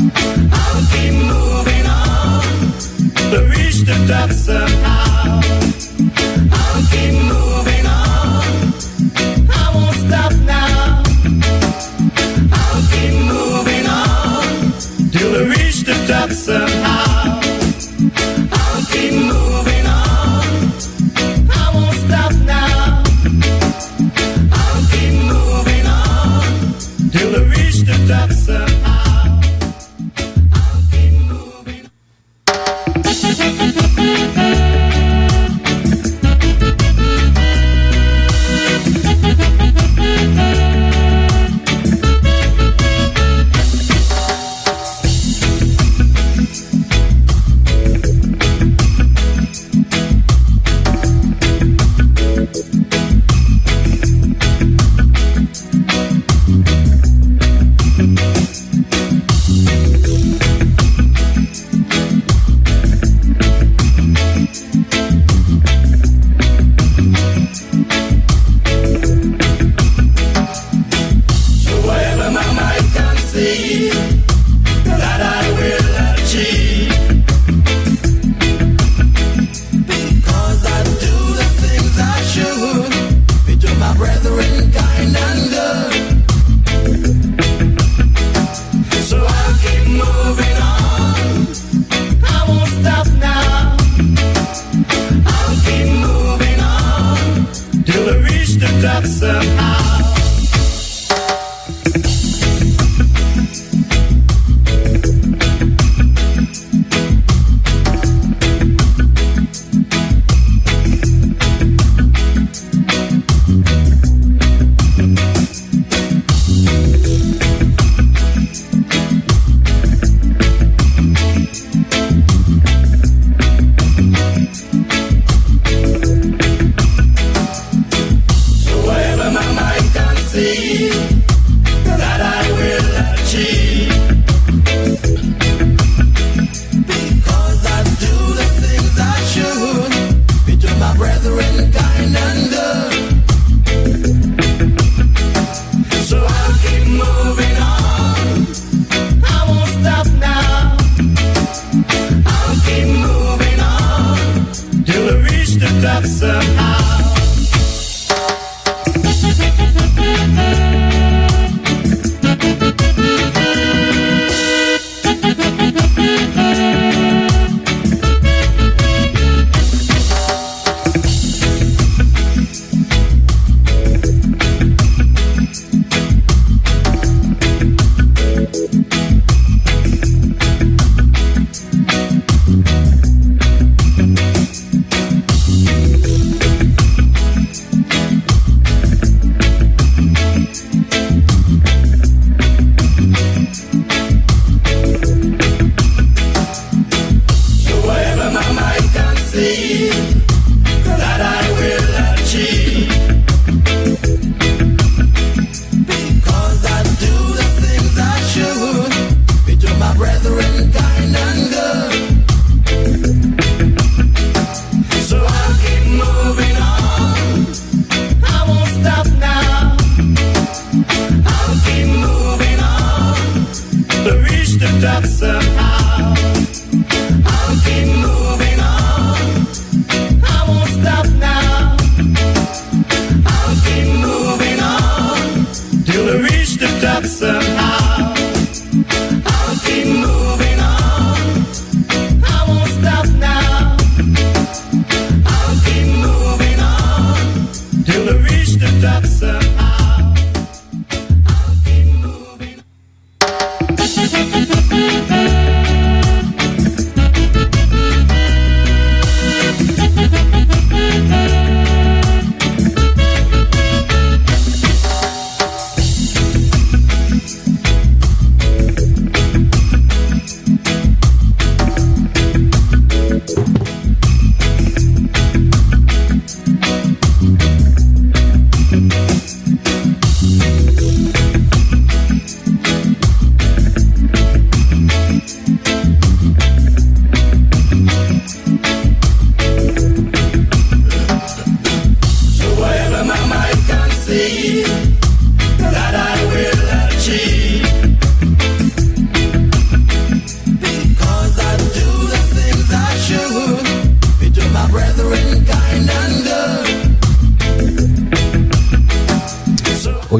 I'll keep moving on to reach the top somehow. I'll keep moving on, I won't stop now. I'll keep moving on till I reach the top somehow. I'll keep moving on, I won't stop now. I'll keep moving on till I reach the top somehow. I'll keep moving on.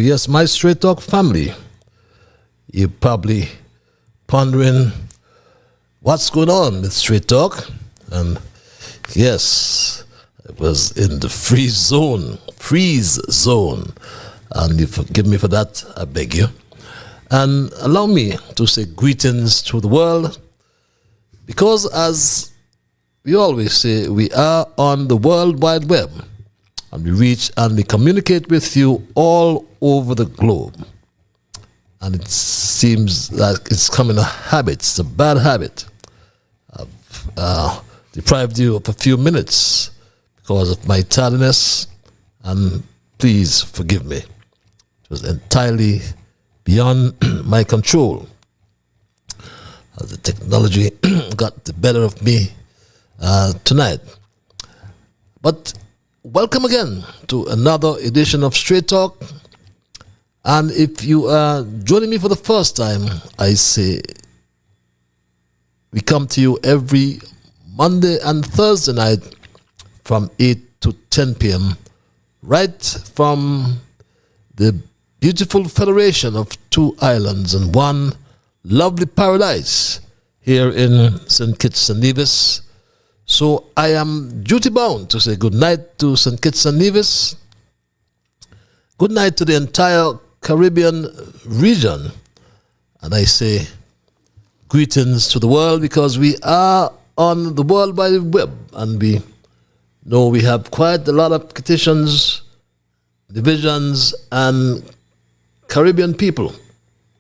yes, my Straight Talk family, you're probably pondering what's going on with Straight Talk. And yes, it was in the freeze zone. And you forgive me for that, I beg you. And allow me to say greetings to the world, because as we always say, we are on the World Wide Web, and we reach and we communicate with you all over the globe. And it seems like it's becoming a habit. It's a bad habit. I've deprived you of a few minutes because of my tardiness, and please forgive me. It was entirely beyond my control. The technology got the better of me tonight. But welcome again to another edition of Straight Talk. And if you are joining me for the first time, I say we come to you every Monday and Thursday night from 8 to 10 p.m. right from the beautiful federation of two islands and one lovely paradise here in St. Kitts and Nevis. So I am duty bound to say good night to St. Kitts and Nevis. Good night to the entire Caribbean region. And I say greetings to the world, because we are on the World Wide Web, and we know we have quite a lot of petitions, divisions, and Caribbean people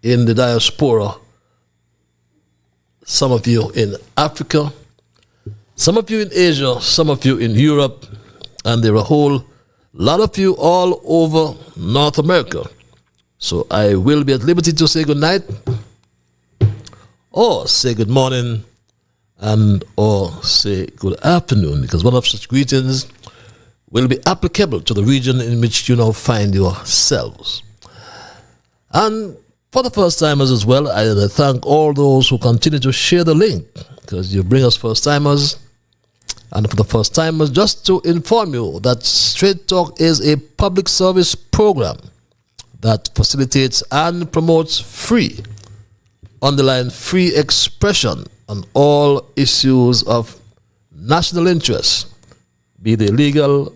in the diaspora. Some of you in Africa, some of you in Asia, some of you in Europe, and there are a whole lot of you all over North America. So I will be at liberty to say good night, or say good morning, and or say good afternoon, because one of such greetings will be applicable to the region in which you now find yourselves. And for the first timers as well, I thank all those who continue to share the link, because you bring us first timers. And for the first timers, just to inform you that Straight Talk is a public service program that facilitates and promotes free, underline free expression on all issues of national interest, be they legal,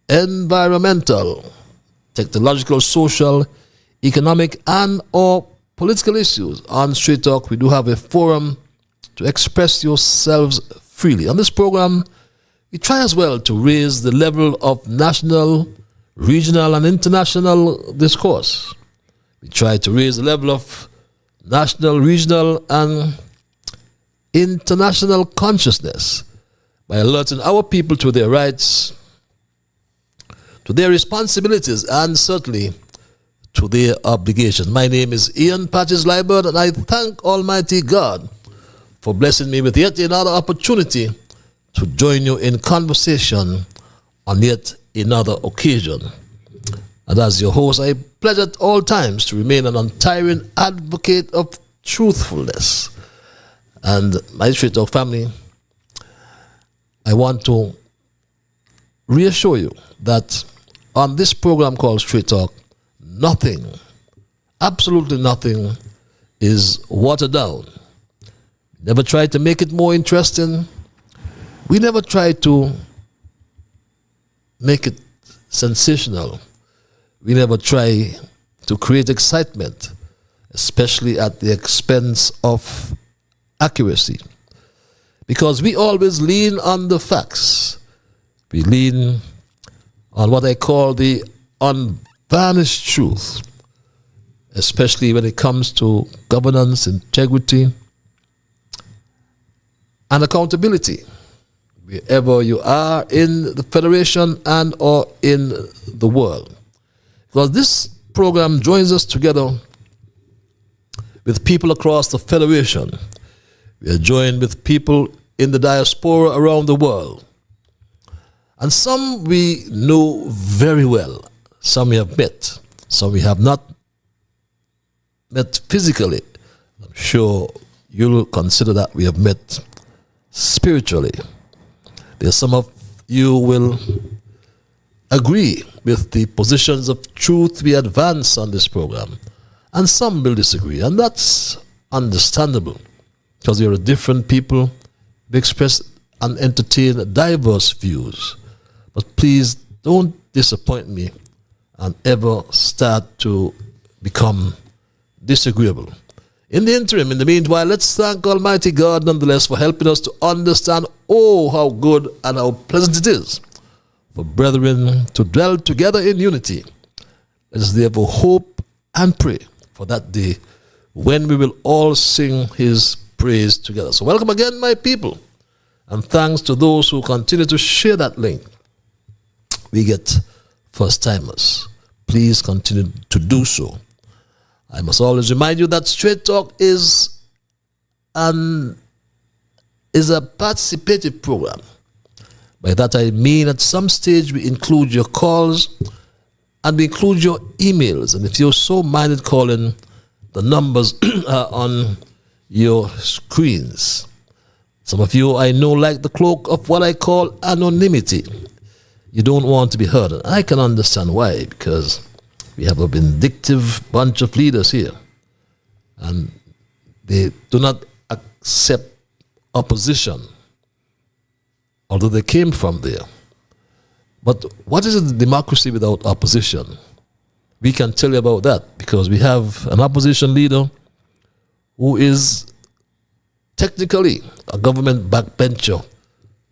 environmental, technological, social, economic, and or political issues. On Straight Talk, we do have a forum to express yourselves freely. On this program, we try as well to raise the level of national, regional, and international discourse. We try to raise the level of national, regional, and international consciousness by alerting our people to their rights, to their responsibilities, and certainly to their obligations. My name is Ian Patches Liebert, and I thank Almighty God for blessing me with yet another opportunity to join you in conversation on yet another occasion. And as your host, I pledge at all times to remain an untiring advocate of truthfulness. And my Straight Talk family, I want to reassure you that on this program called Straight Talk, nothing, absolutely nothing, is watered down. Never try to make it more interesting. We never try to make it sensational. We never try to create excitement, especially at the expense of accuracy. Because we always lean on the facts. We lean on what I call the unvarnished truth, especially when it comes to governance, integrity, and accountability, wherever you are in the Federation and or in the world. Because this program joins us together with people across the Federation. We are joined with people in the diaspora around the world. And some we know very well. Some we have met. Some we have not met physically. I'm sure you'll consider that we have met spiritually. There's some of you will agree with the positions of truth we advance on this program, and some will disagree, and that's understandable because you're a different people. We express and entertain diverse views, but please don't disappoint me and ever start to become disagreeable. In the interim, in the meanwhile, let's thank Almighty God nonetheless for helping us to understand, oh, how good and how pleasant it is for brethren to dwell together in unity. Let us therefore hope and pray for that day when we will all sing his praise together. So welcome again, my people, and thanks to those who continue to share that link. We get first-timers. Please continue to do so. I must always remind you that Straight Talk is a participative program. By that I mean at some stage we include your calls and we include your emails. And if you're so minded calling, the numbers are on your screens. Some of you I know like the cloak of what I call anonymity. You don't want to be heard. And I can understand why, because we have a vindictive bunch of leaders here. And they do not accept opposition, although they came from there. But what is a democracy without opposition? We can tell you about that because we have an opposition leader who is technically a government backbencher,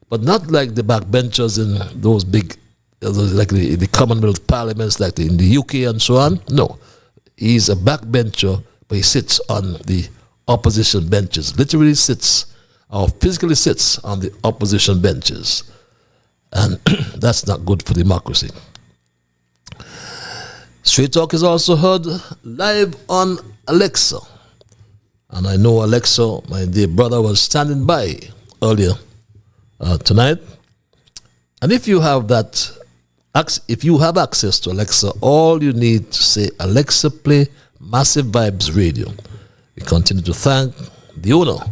but not like the backbenchers in those big, like the Commonwealth parliaments, like in the UK and so on. No, he's a backbencher, but he sits on the opposition benches. Literally sits, or physically sits on the opposition benches. And that's not good for democracy. Straight Talk is also heard live on Alexa. And I know Alexa, my dear brother, was standing by earlier tonight. And if you have that, if you have access to Alexa, all you need to say, Alexa, play Massive Vibes Radio. We continue to thank the owner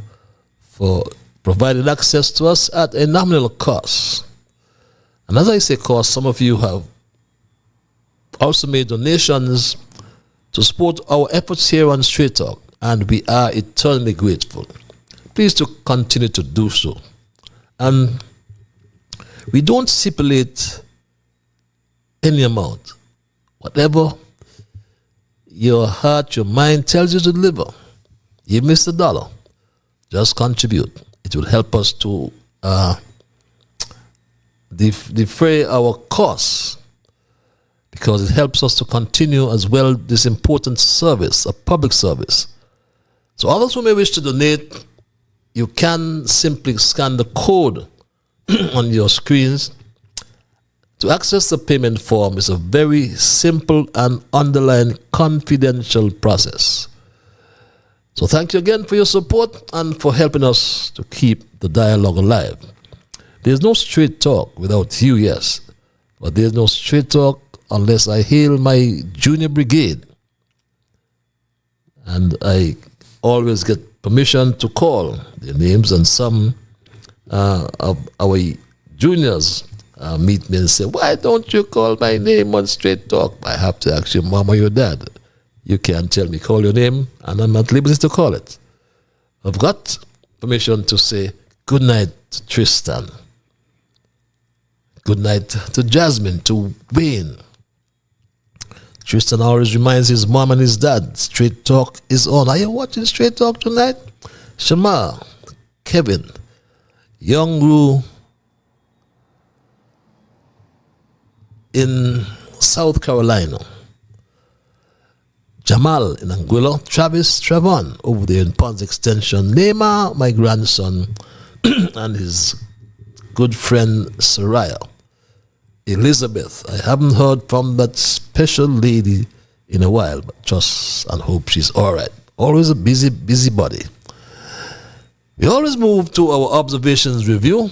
for providing access to us at a nominal cost. And as I say cost, some of you have also made donations to support our efforts here on Straight Talk, and we are eternally grateful. Please to continue to do so. And we don't stipulate any amount. Whatever your heart, your mind tells you to deliver, even if it's $1, just contribute. It will help us to defray our costs, because it helps us to continue as well this important service, a public service. So others who may wish to donate, you can simply scan the code on your screens. To access the payment form is a very simple and underlined confidential process. So thank you again for your support and for helping us to keep the dialogue alive. There's no Straight Talk without you, yes, but there's no Straight Talk unless I hail my junior brigade. And I always get permission to call their names, and some of our juniors meet me and say, why don't you call my name on Straight Talk? I have to ask your mom or your dad. You can't tell me, call your name, and I'm at liberty to call it. I've got permission to say good night to Tristan. Good night to Jasmine, to Wayne. Tristan always reminds his mom and his dad, Straight Talk is on. Are you watching Straight Talk tonight? Shema, Kevin, Young Ru in South Carolina, Jamal in Anguilla, Travis Trevon over there in Ponds Extension, Neymar, my grandson, and his good friend Soraya. Elizabeth, I haven't heard from that special lady in a while, but trust and hope she's all right. Always a busy body. We always move to our observations review,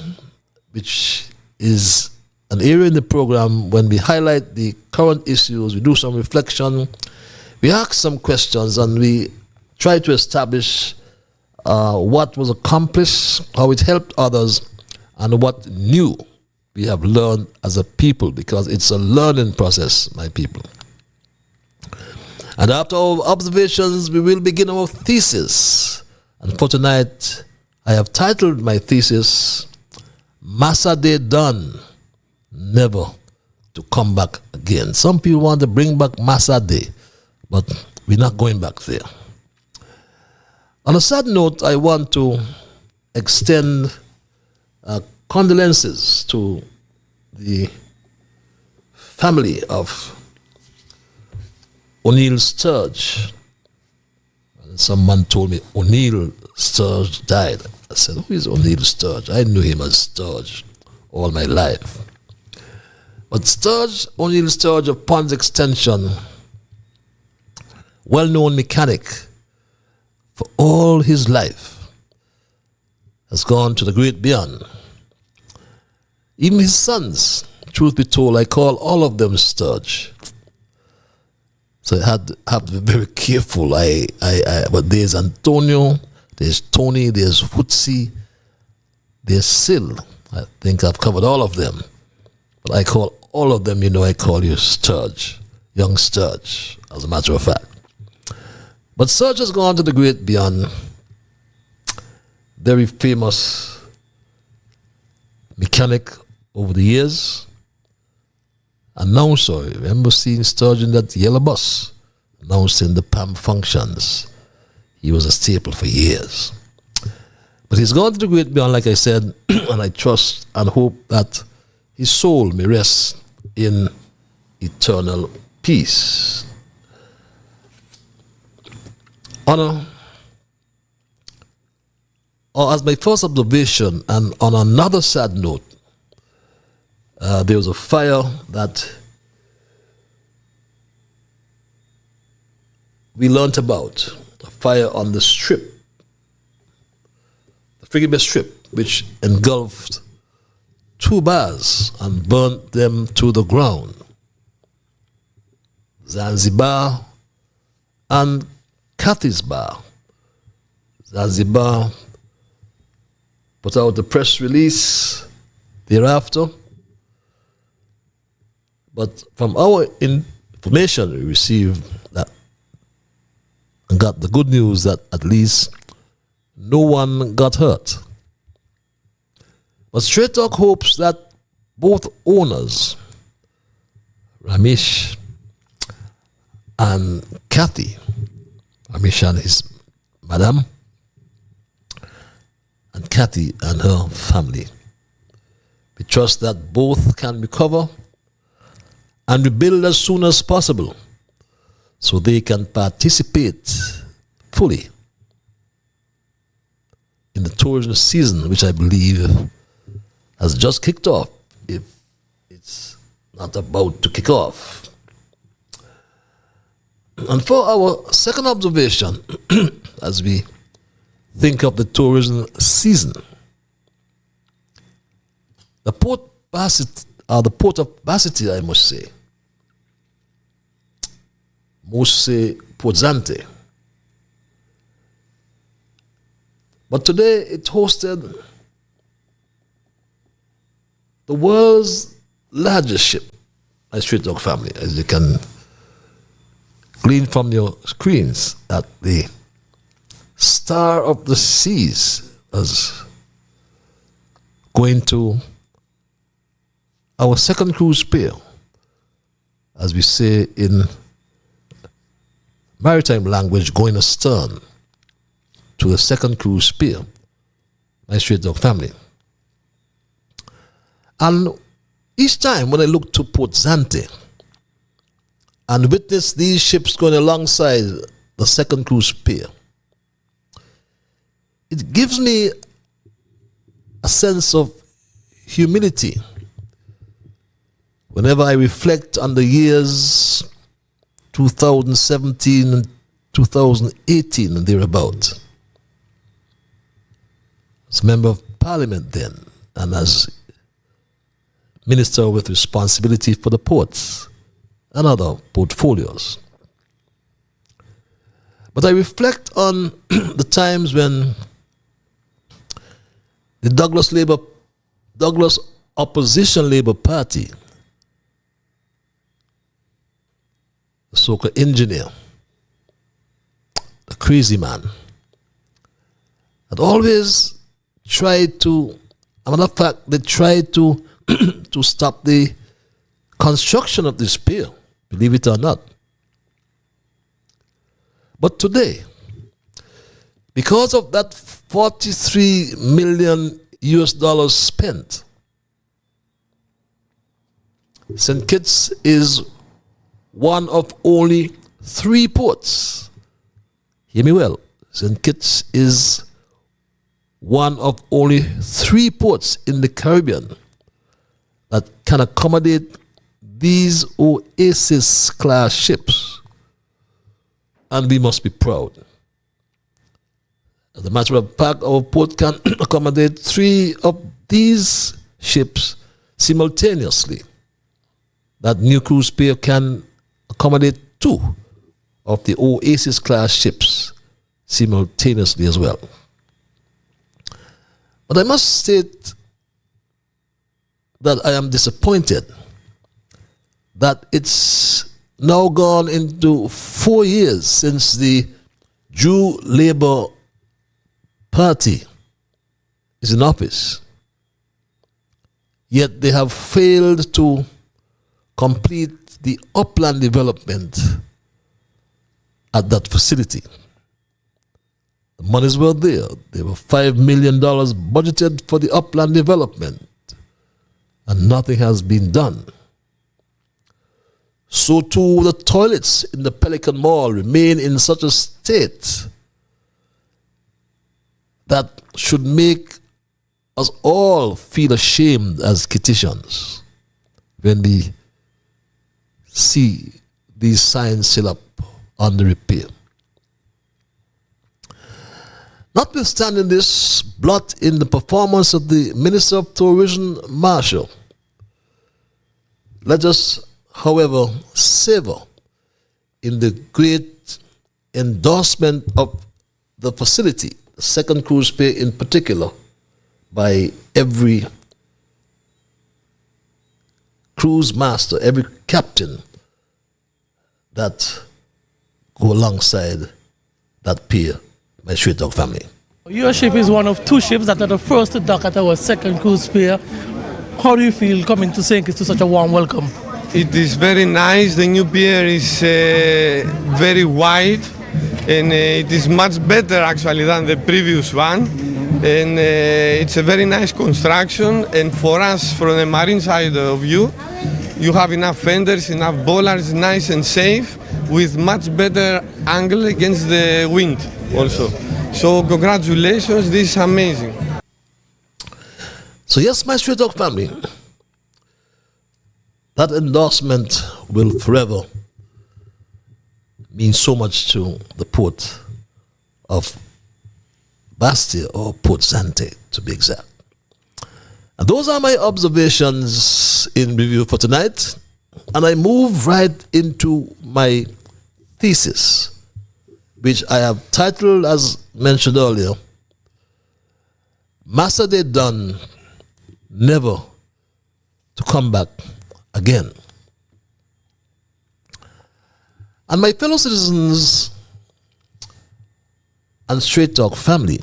which is an area in the program when we highlight the current issues, we do some reflection, we ask some questions, and we try to establish what was accomplished, how it helped others, and what new we have learned as a people, because it's a learning process, my people. And after our observations, we will begin our thesis. And for tonight, I have titled my thesis, Massa Day Done, Never to Come Back Again. Some people want to bring back Massa Day, but we're not going back there. On a sad note, I want to extend condolences to the family of O'Neill Sturge. Someone told me O'Neill Sturge died. I said, who is O'Neill Sturge? I knew him as Sturge all my life. But Sturge, O'Neill Sturge of Ponds Extension, well-known mechanic for all his life, has gone to the great beyond. Even his sons, truth be told, I call all of them Sturge. So I have to be very careful. But there's Antonio, there's Tony, there's Footsie, there's Sil. I think I've covered all of them. But I call all of them, I call you Sturge, young Sturge, as a matter of fact. But Sturge has gone to the great beyond. Very famous mechanic over the years. Announcer, I remember seeing Sturge in that yellow bus, announcing the PAM functions. He was a staple for years. But he's gone to the great beyond, like I said, and I trust and hope that his soul may rest in eternal peace. As my first observation, and on another sad note, there was a fire that we learnt about, a fire on the strip, the Frigate Strip, which engulfed 2 bars and burnt them to the ground. Zanzibar and Cathy's Bar. Zanzibar put out a press release thereafter. But from our information we received that and got the good news that at least no one got hurt. But Straight Talk hopes that both owners, Ramesh and Kathy, Ramesh and his madam, and Kathy and her family, we trust that both can recover and rebuild as soon as possible so they can participate fully in the tourism season, which I believe has just kicked off, if it's not about to kick off. And for our second observation, as we think of the tourism season, the port of Basseterre, I must say, most say Port Zante. But today it hosted the world's largest ship, my Straight Talk family, as you can glean from your screens, at the Star of the Seas as going to our second cruise pier, as we say in maritime language, going astern to the second cruise pier, my Straight Talk family. And each time when I look to Port Zante and witness these ships going alongside the second cruise pier, it gives me a sense of humility whenever I reflect on the years 2017 and 2018 and thereabout. As a member of Parliament then, and as Minister with responsibility for the ports and other portfolios. But I reflect on the times when the Douglas opposition Labour Party, the so-called engineer, the crazy man, had always tried to, as a matter of fact, they tried to to stop the construction of this pier, believe it or not. But today, because of that 43 million US dollars spent, St. Kitts is one of only 3 ports. Hear me well. St. Kitts is one of only 3 ports in the Caribbean that can accommodate these Oasis class ships. And we must be proud. As a matter of fact, our port can accommodate 3 of these ships simultaneously. That new cruise pier can accommodate 2 of the Oasis class ships simultaneously as well. But I must state that I am disappointed that it's now gone into 4 years since the Jew Labour Party is in office. Yet they have failed to complete the upland development at that facility. The monies were there. There were $5 million budgeted for the upland development, and nothing has been done. So too the toilets in the Pelican Mall remain in such a state that should make us all feel ashamed as Kittitians when we see these signs still up on the repair. Notwithstanding this blot in the performance of the Minister of Tourism, Marshall, let us, however, savor in the great endorsement of the facility, the second cruise pier in particular, by every cruise master, every captain that go alongside that pier, my Straight Dog family. Your ship is one of 2 ships that are the first to dock at our second cruise pier. How do you feel coming to St. Kitts to such a warm welcome? It is very nice. The new pier is very wide, and it is much better actually than the previous one. And it's a very nice construction. And for us, from the marine side of you have enough fenders, enough bollards, nice and safe, with much better angle against the wind also. So congratulations, this is amazing. So yes, my Straight Dog family, that endorsement will forever mean so much to the port of Bastia, or Port Sante to be exact. And those are my observations in review for tonight. And I move right into my thesis, which I have titled, as mentioned earlier, Massa they done, never to come back again. And my fellow citizens and Straight Talk family,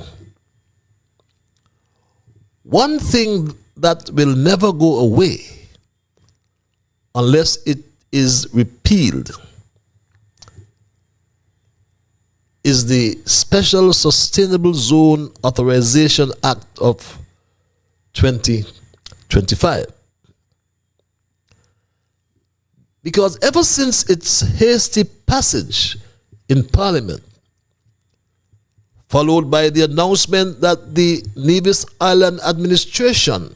one thing that will never go away unless it is repealed is the Special Sustainable Zone Authorization Act of 2025. Because ever since its hasty passage in Parliament, followed by the announcement that the Nevis Island administration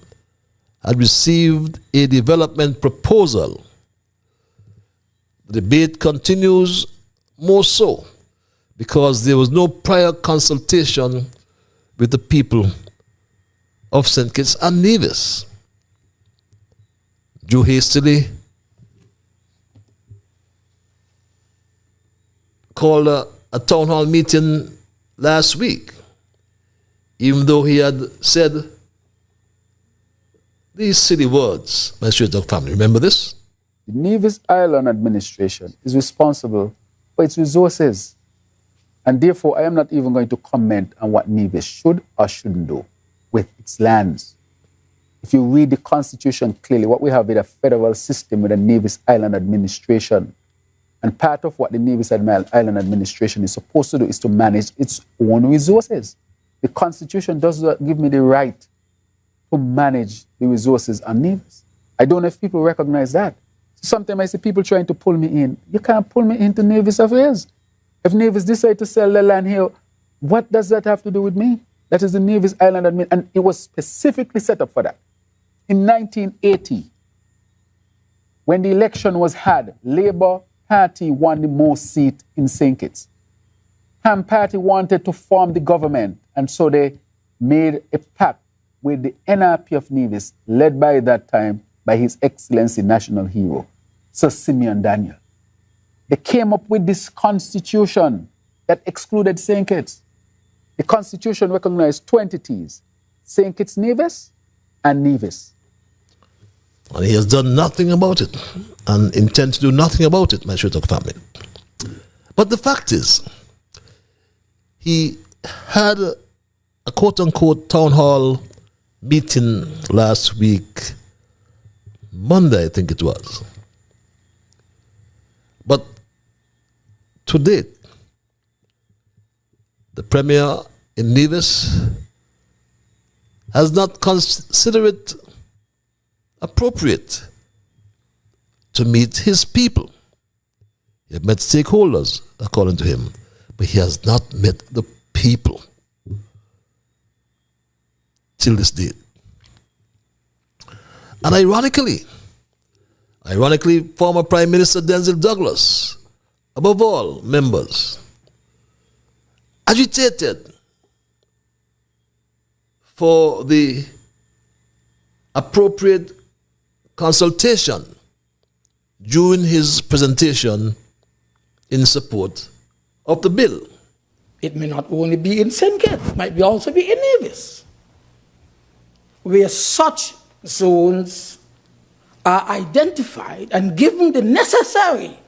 had received a development proposal, the debate continues more so because there was no prior consultation with the people of St. Kitts and Nevis. Drew hastily called a town hall meeting last week, even though he had said these silly words, my straight dog family. Remember this? The Nevis Island Administration is responsible for its resources. And therefore, I am not even going to comment on what Nevis should or shouldn't do with its lands. If you read the Constitution clearly, what we have is a federal system with a Nevis Island Administration. And part of what the Nevis Island Administration is supposed to do is to manage its own resources. The Constitution does not give me the right to manage the resources on Nevis. I don't know if people recognize that. Sometimes I see people trying to pull me in. You can't pull me into Nevis affairs. If Nevis decide to sell the land here, what does that have to do with me? That is the Nevis Island Administration, and it was specifically set up for that. In 1980, when the election was had, Labour Party won the most seat in St. Kitts. Ham Party wanted to form the government, and so they made a pact with the NRP of Nevis, led by that time by His Excellency National Hero, Sir Simeon Daniel. They came up with this constitution that excluded St. Kitts. The constitution recognized two entities, St. Kitts Nevis and Nevis. And he has done nothing about it and intends to do nothing about it, my Shwetak family. But the fact is, he had a quote-unquote town hall meeting last week, Monday, I think it was. But to date, the Premier in Nevis has not considered it appropriate to meet his people. He has met stakeholders, according to him, but he has not met the people till this date. And ironically, former Prime Minister Denzel Douglas, above all members, agitated for the appropriate consultation during his presentation in support of the bill. It may not only be in St. Kitts, it might also be in Nevis, where such zones are identified and given the necessary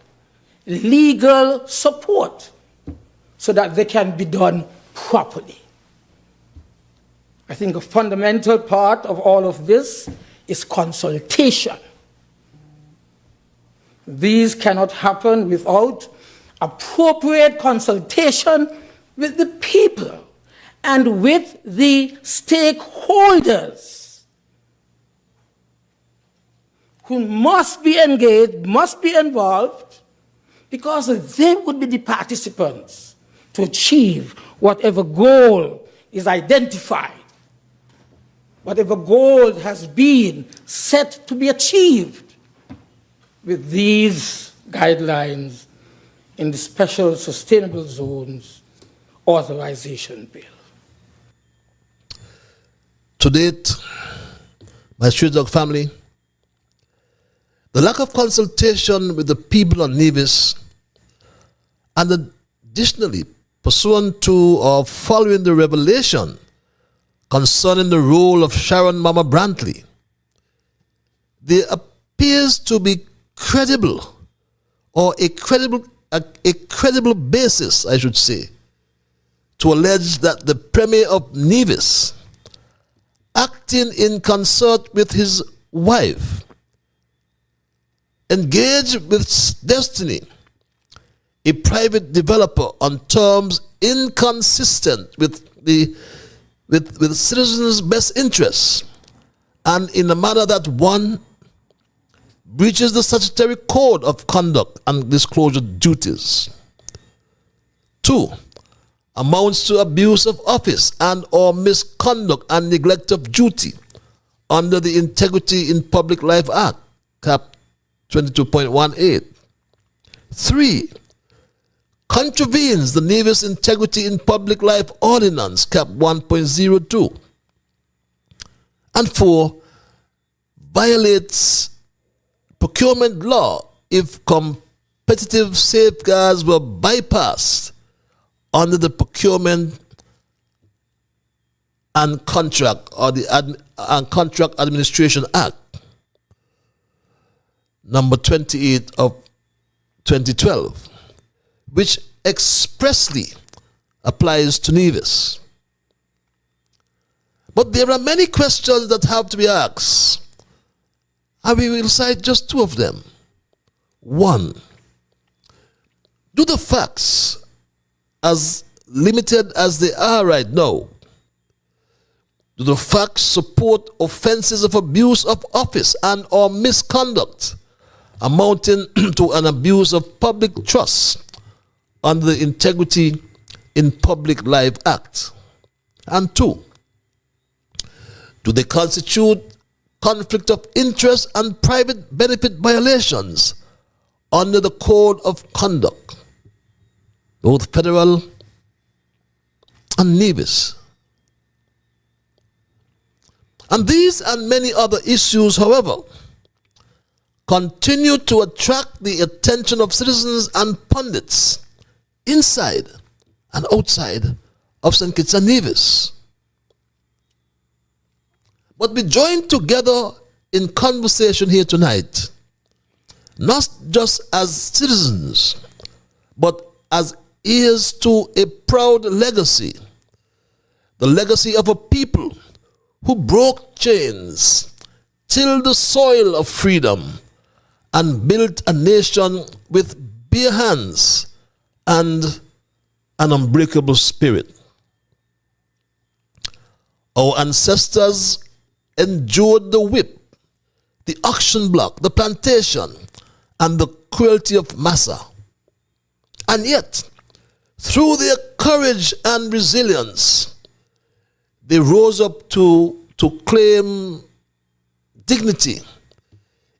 legal support so that they can be done properly. I think a fundamental part of all of this is consultation. These cannot happen without appropriate consultation with the people and with the stakeholders who must be engaged, must be involved, because they would be the participants to achieve whatever goal is identified, whatever goal has been set to be achieved with these guidelines in the Special Sustainable Zones Authorization Bill. To date, my Street Dog family, the lack of consultation with the people of Nevis, and additionally, pursuant to or following the revelation concerning the role of Sharon Mama Brantley, there appears to be credible, or a credible basis, I should say, to allege that the Premier of Nevis, acting in concert with his wife, engaged with Destiny, a private developer, on terms inconsistent with citizens' best interests, and in a manner that, one, breaches the statutory code of conduct and disclosure duties. 2, amounts to abuse of office and or misconduct and neglect of duty under the Integrity in Public Life Act, Cap 22.18. 3, contravenes the Nevis Integrity in Public Life Ordinance, Cap 1.02. And 4, violates procurement law if competitive safeguards were bypassed under the Procurement and Contract and Contract Administration Act, number 28 of 2012, which expressly applies to Nevis. But there are many questions that have to be asked, and we will cite just two of them. One, do the facts, as limited as they are right now, do the facts support offenses of abuse of office and or misconduct amounting to an abuse of public trust under the Integrity in Public Life Act? And two, do they constitute conflict of interest and private benefit violations under the Code of Conduct, both federal and Nevis? And these and many other issues, however, continue to attract the attention of citizens and pundits inside and outside of St. Kitts and Nevis. But we join together in conversation here tonight, not just as citizens, but as heirs to a proud legacy, the legacy of a people who broke chains, tilled the soil of freedom, and built a nation with bare hands and an unbreakable spirit. Our ancestors endured the whip, the auction block, the plantation, and the cruelty of Massa. And yet, through their courage and resilience, they rose up to claim dignity,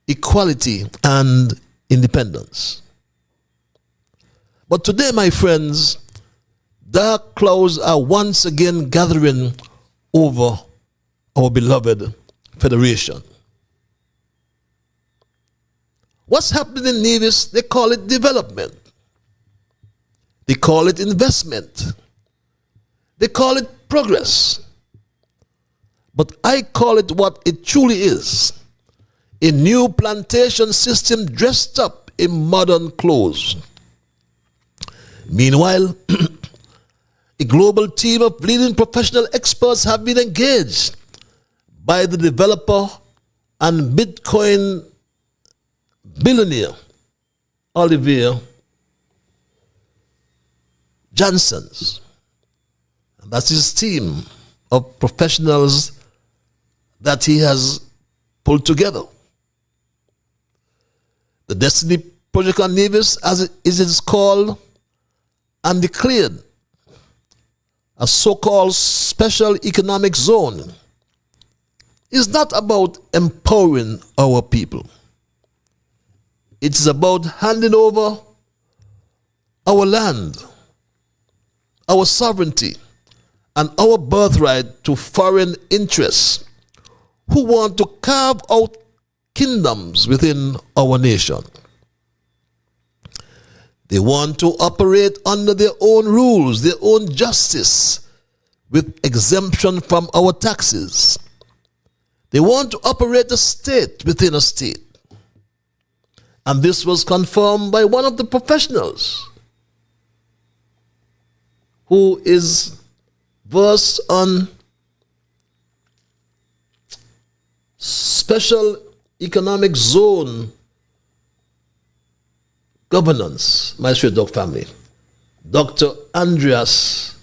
equality, and independence. But today, my friends, dark clouds are once again gathering over our beloved Federation. What's happening in Nevis? They call it development. They call it investment. They call it progress. But I call it what it truly is: a new plantation system dressed up in modern clothes. Meanwhile, a global team of leading professional experts have been engaged by the developer and Bitcoin billionaire Oliver Janssens. And that's his team of professionals that he has pulled together. The Destiny Project on Nevis, as it is called and declared, a so-called special economic zone, is not about empowering our people. It is about handing over our land, our sovereignty, and our birthright to foreign interests who want to carve out kingdoms within our nation. They want to operate under their own rules, their own justice, with exemption from our taxes. They want to operate a state within a state. And this was confirmed by one of the professionals who is versed on special economic zone governance, my straight dog family, Dr. Andreas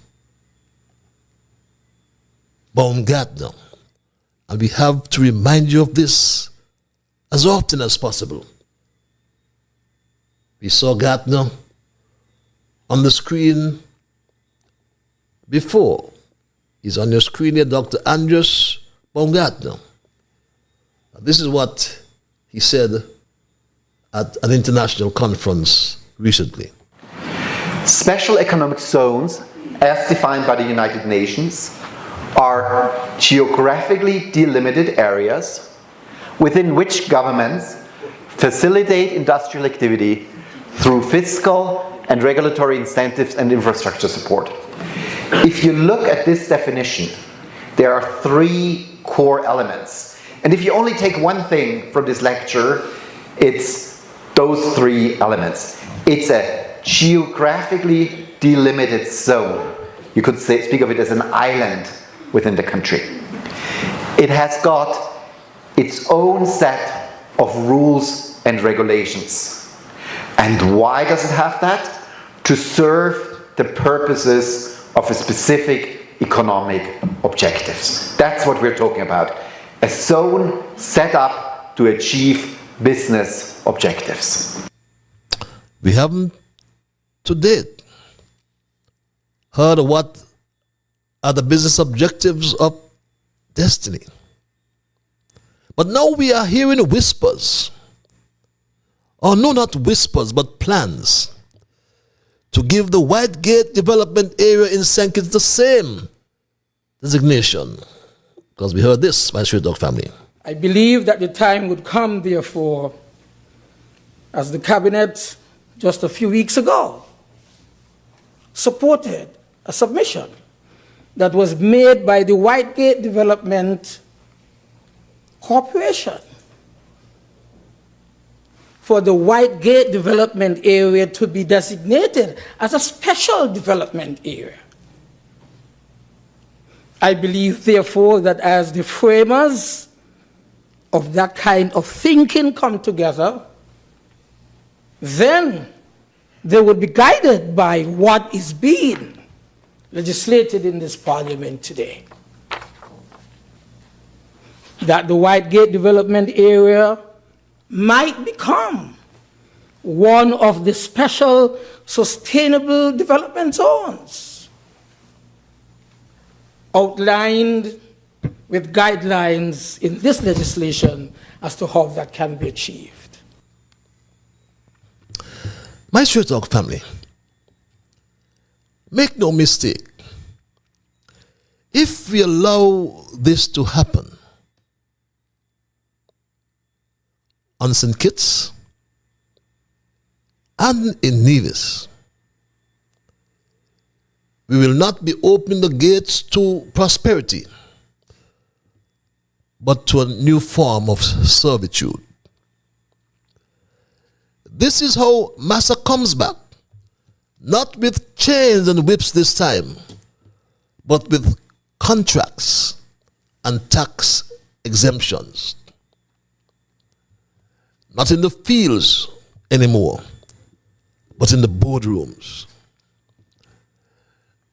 Baumgartner. And we have to remind you of this as often as possible. We saw Gartner on the screen before. He's on your screen here, Dr. Andreas Baumgartner. This is what he said at an international conference recently. Special economic zones, as defined by the United Nations, are geographically delimited areas within which governments facilitate industrial activity through fiscal and regulatory incentives and infrastructure support. If you look at this definition, there are three core elements. And if you only take one thing from this lecture, it's those three elements. It's a geographically delimited zone. You could speak of it as an island within the country. It has got its own set of rules and regulations. And why does it have that? To serve the purposes of a specific economic objectives. That's what we're talking about. A zone set up to achieve business objectives. We haven't to date heard of what are the business objectives of destiny. But now we are hearing whispers, or no, not whispers, but plans to give the White Gate development area in St. Kitts the same designation. Because we heard this by Street Dog family. I believe that the time would come, therefore, as the cabinet just a few weeks ago supported a submission that was made by the White Gate Development Corporation for the White Gate Development Area to be designated as a special development area. I believe, therefore, that as the framers of that kind of thinking come together, then they would be guided by what is being legislated in this parliament today. That the White Gate Development Area might become one of the special sustainable development zones outlined with guidelines in this legislation as to how that can be achieved. My Straight Talk family, make no mistake, if we allow this to happen on St. Kitts and in Nevis, we will not be opening the gates to prosperity, but to a new form of servitude. This is how Massa comes back, not with chains and whips this time, but with contracts and tax exemptions. Not in the fields anymore, but in the boardrooms.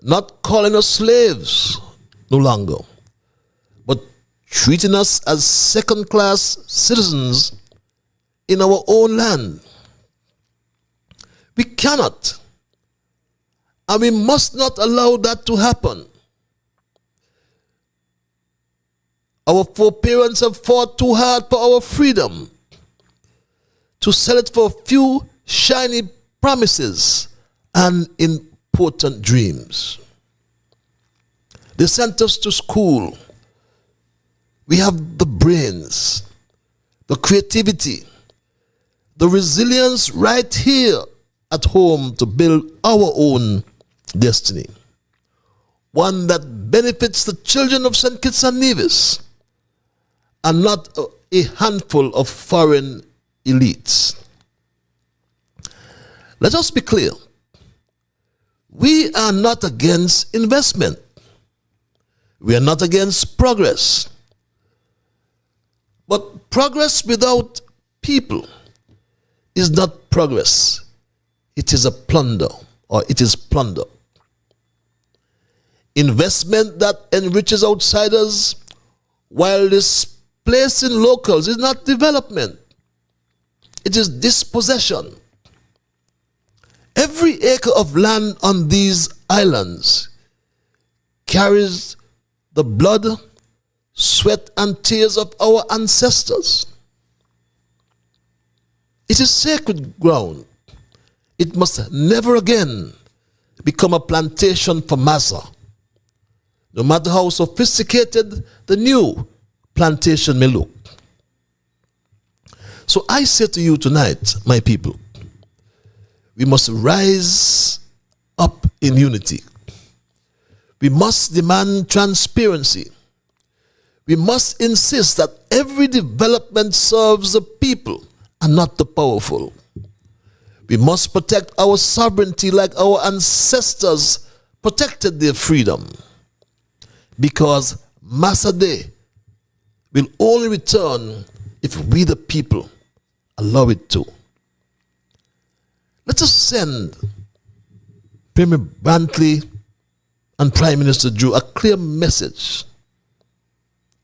Not calling us slaves no longer, but treating us as second-class citizens in our own land. We cannot, and we must not allow that to happen. Our foreparents have fought too hard for our freedom to sell it for a few shiny promises and important dreams. They sent us to school. We have the brains, the creativity, the resilience right here at home to build our own destiny. One that benefits the children of St. Kitts and Nevis and not a handful of foreign elites. Let us be clear. We are not against investment. We are not against progress. But progress without people is not progress. It is a plunder, or it is plunder. Investment that enriches outsiders while displacing locals is not development. It is dispossession. Every acre of land on these islands carries the blood, sweat, and tears of our ancestors. It is sacred ground. It must never again become a plantation for Massa, no matter how sophisticated the new plantation may look. So I say to you tonight, my people, we must rise up in unity. We must demand transparency. we must insist that every development serves the people and not the powerful. We must protect our sovereignty like our ancestors protected their freedom, because Massa Day will only return if we the people allow it to. Let us send Premier Brantley and Prime Minister Drew a clear message.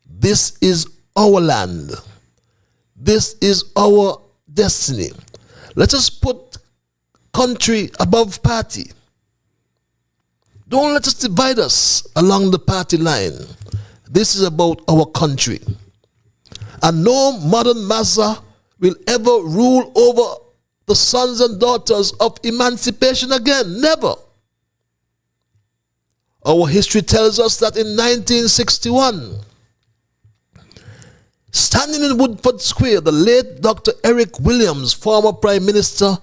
This is our land. This is our destiny. Let us put country above party. Don't let us divide us along the party line. This is about our country. And no modern Massa will ever rule over the sons and daughters of emancipation again. Never. Our history tells us that in 1961, standing in Woodford Square, the late Dr. Eric Williams, former Prime Minister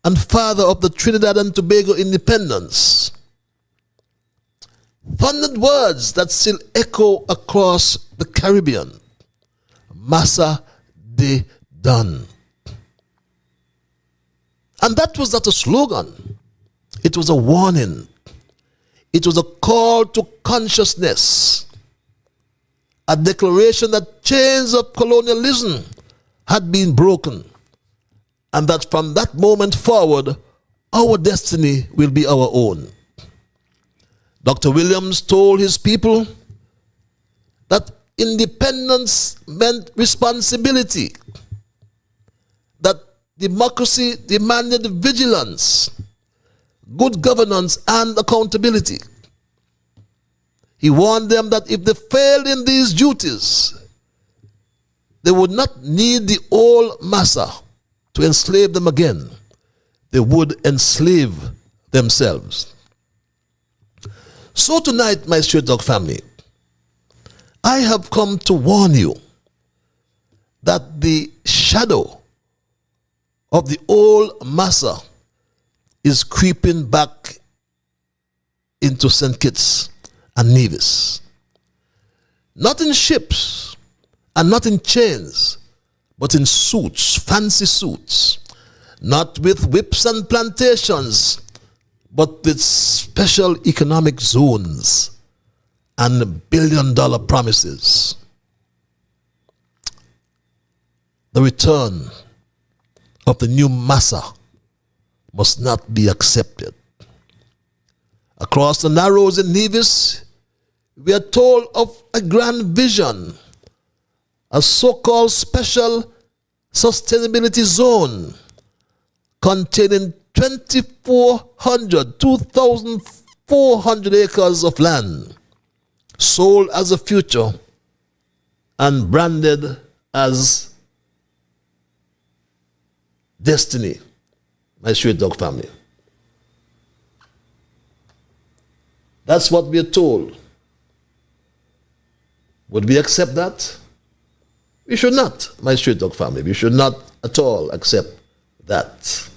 and father of the Trinidad and Tobago independence, thundered words that still echo across the Caribbean. Massa Day done. And that was not a slogan. It was a warning. It was a call to consciousness. A declaration that chains of colonialism had been broken, and that from that moment forward, our destiny will be our own. Dr. Williams told his people that independence meant responsibility, that democracy demanded vigilance, good governance, and accountability. He warned them that if they failed in these duties, they would not need the old Massa to enslave them again. They would enslave themselves. So tonight, my Straight Dog family, I have come to warn you that the shadow of the old Massa is creeping back into St. Kitts and Nevis. Not in ships and not in chains, but in suits, fancy suits. Not with whips and plantations, but with special economic zones and billion-dollar promises. The return of the new Massa must not be accepted. Across the Narrows in Nevis, we are told of a grand vision, a so-called special sustainability zone containing 2,400 acres of land, sold as a future and branded as destiny, my Straight Dog family. That's what we are told. Would we accept that? We should not, my Straight Dog family. We should not at all accept that.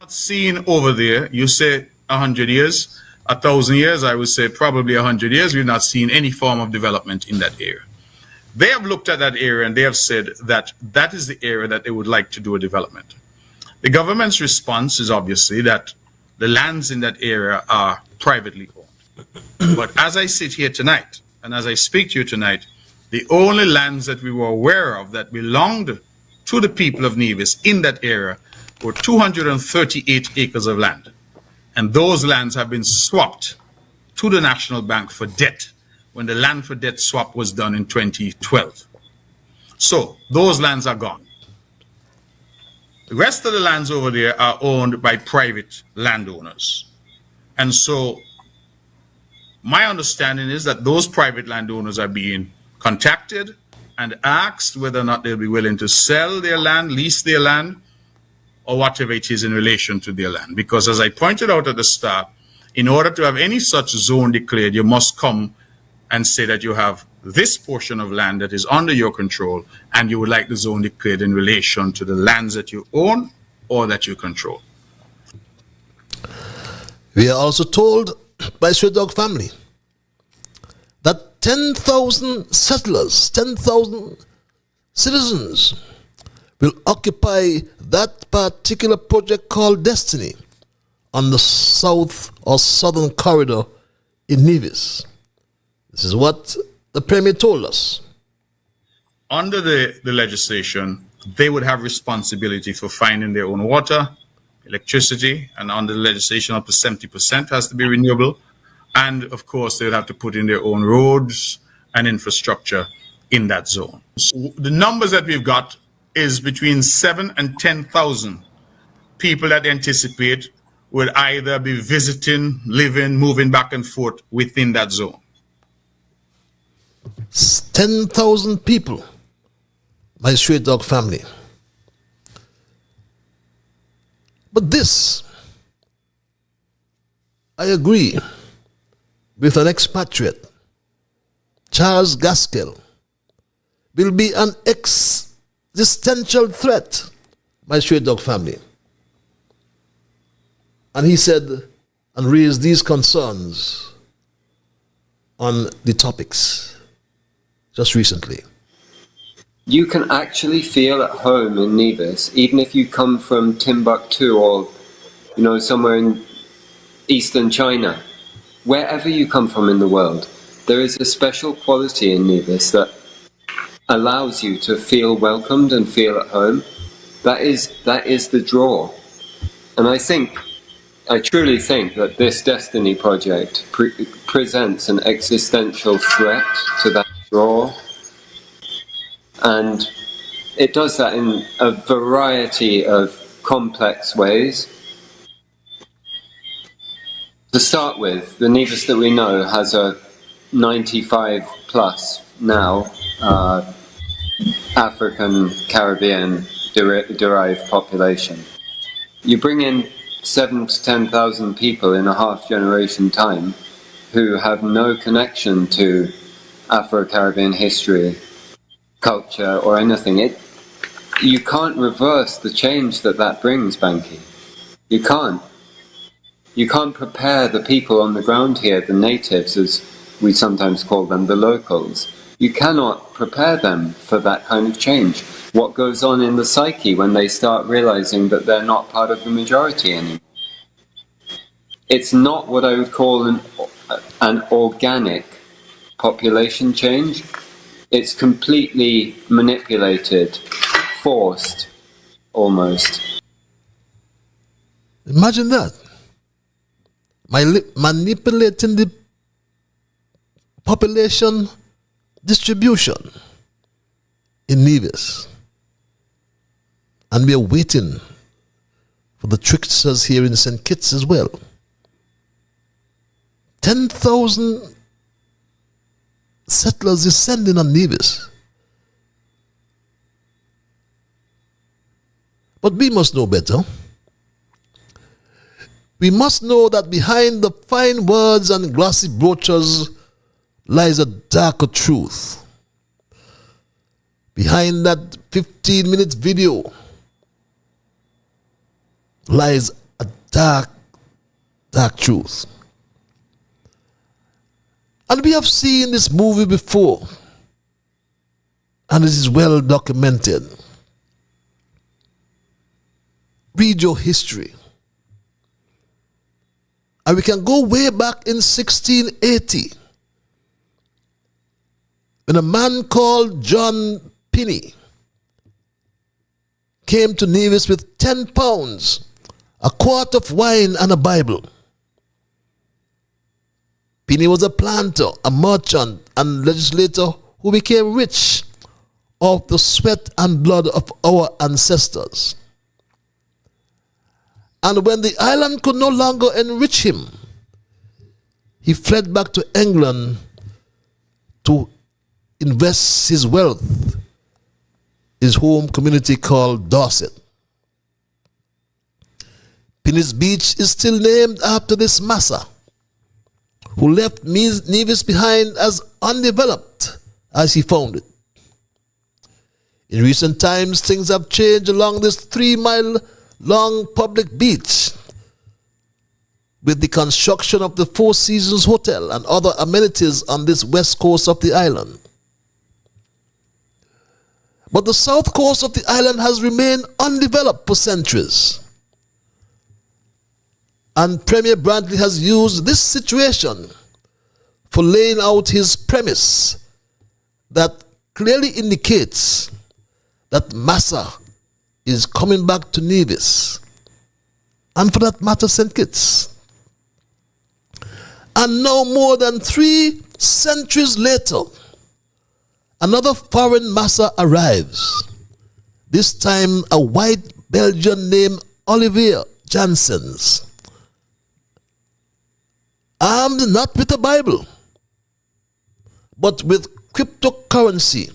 Seen over there, you say 100 years, 1,000 years, I would say probably 100 years, we've not seen any form of development in that area. They have looked at that area and they have said that that is the area that they would like to do a development. The government's response is obviously that the lands in that area are privately owned. But as I sit here tonight, and as I speak to you tonight, the only lands that we were aware of that belonged to the people of Nevis in that area were 238 acres of land. And those lands have been swapped to the National Bank for debt when the land for debt swap was done in 2012. So those lands are gone. The rest of the lands over there are owned by private landowners. And so my understanding is that those private landowners are being contacted and asked whether or not they'll be willing to sell their land, lease their land, or whatever it is in relation to their land. Because as I pointed out at the start, in order to have any such zone declared, you must come and say that you have this portion of land that is under your control and you would like the zone declared in relation to the lands that you own or that you control. We are also told by Straight Dog family that 10,000 settlers, 10,000 citizens will occupy that particular project called Destiny on the south or southern corridor in Nevis. This is what the Premier told us. Under the legislation, they would have responsibility for finding their own water, electricity, and under the legislation up to 70% has to be renewable. And of course, they would have to put in their own roads and infrastructure in that zone. The numbers that we've got is between 7,000 and 10,000 people that anticipate will either be visiting, living, moving back and forth within that zone. 10,000 people, my Straight Dog family. But this, I agree with an expatriate, Charles Gaskell, will be an existential threat, my Straight Dog family. And he said and raised these concerns on the topics just recently. You can actually feel at home in Nevis, even if you come from Timbuktu or, somewhere in eastern China. Wherever you come from in the world, there is a special quality in Nevis that allows you to feel welcomed and feel at home. That is the draw. And I truly think that this Destiny project presents an existential threat to that draw. And it does that in a variety of complex ways. To start with, the Nevis that we know has a 95 plus now African, Caribbean derived population. You bring in 7,000 to 10,000 people in a half generation time who have no connection to Afro-Caribbean history, culture or anything. You can't reverse the change that brings, Banky. You can't. You can't prepare the people on the ground here, the natives as we sometimes call them, the locals. You cannot prepare them for that kind of change. What goes on in the psyche when they start realizing that they're not part of the majority anymore? It's not what I would call an organic population change. It's completely manipulated, forced, almost. Imagine that. Manipulating the population distribution in Nevis. And we are waiting for the tricksters here in St. Kitts as well. 10,000 settlers descending on Nevis. But we must know better. We must know that behind the fine words and glossy brochures lies a darker truth. Behind that 15-minute video lies a dark, dark truth. And we have seen this movie before, and it is well documented. Read your history. And we can go way back in 1680 when a man called John Pinney came to Nevis with 10 pounds, a quart of wine, and a Bible. Pinney was a planter, a merchant, and legislator who became rich off the sweat and blood of our ancestors. And when the island could no longer enrich him, he fled back to England to invest his wealth in his home community called Dorset. Pinney's Beach is still named after this Massa, who left Nevis behind as undeveloped as he found it. In recent times, things have changed along this 3-mile long public beach, with the construction of the Four Seasons Hotel and other amenities on this west coast of the island. But the south coast of the island has remained undeveloped for centuries. And Premier Brantley has used this situation for laying out his premise that clearly indicates that Massa is coming back to Nevis, and for that matter, St. Kitts. And now, more than 3 centuries later, another foreign Massa arrives, this time a white Belgian named Olivier Janssens, armed not with a Bible, but with cryptocurrency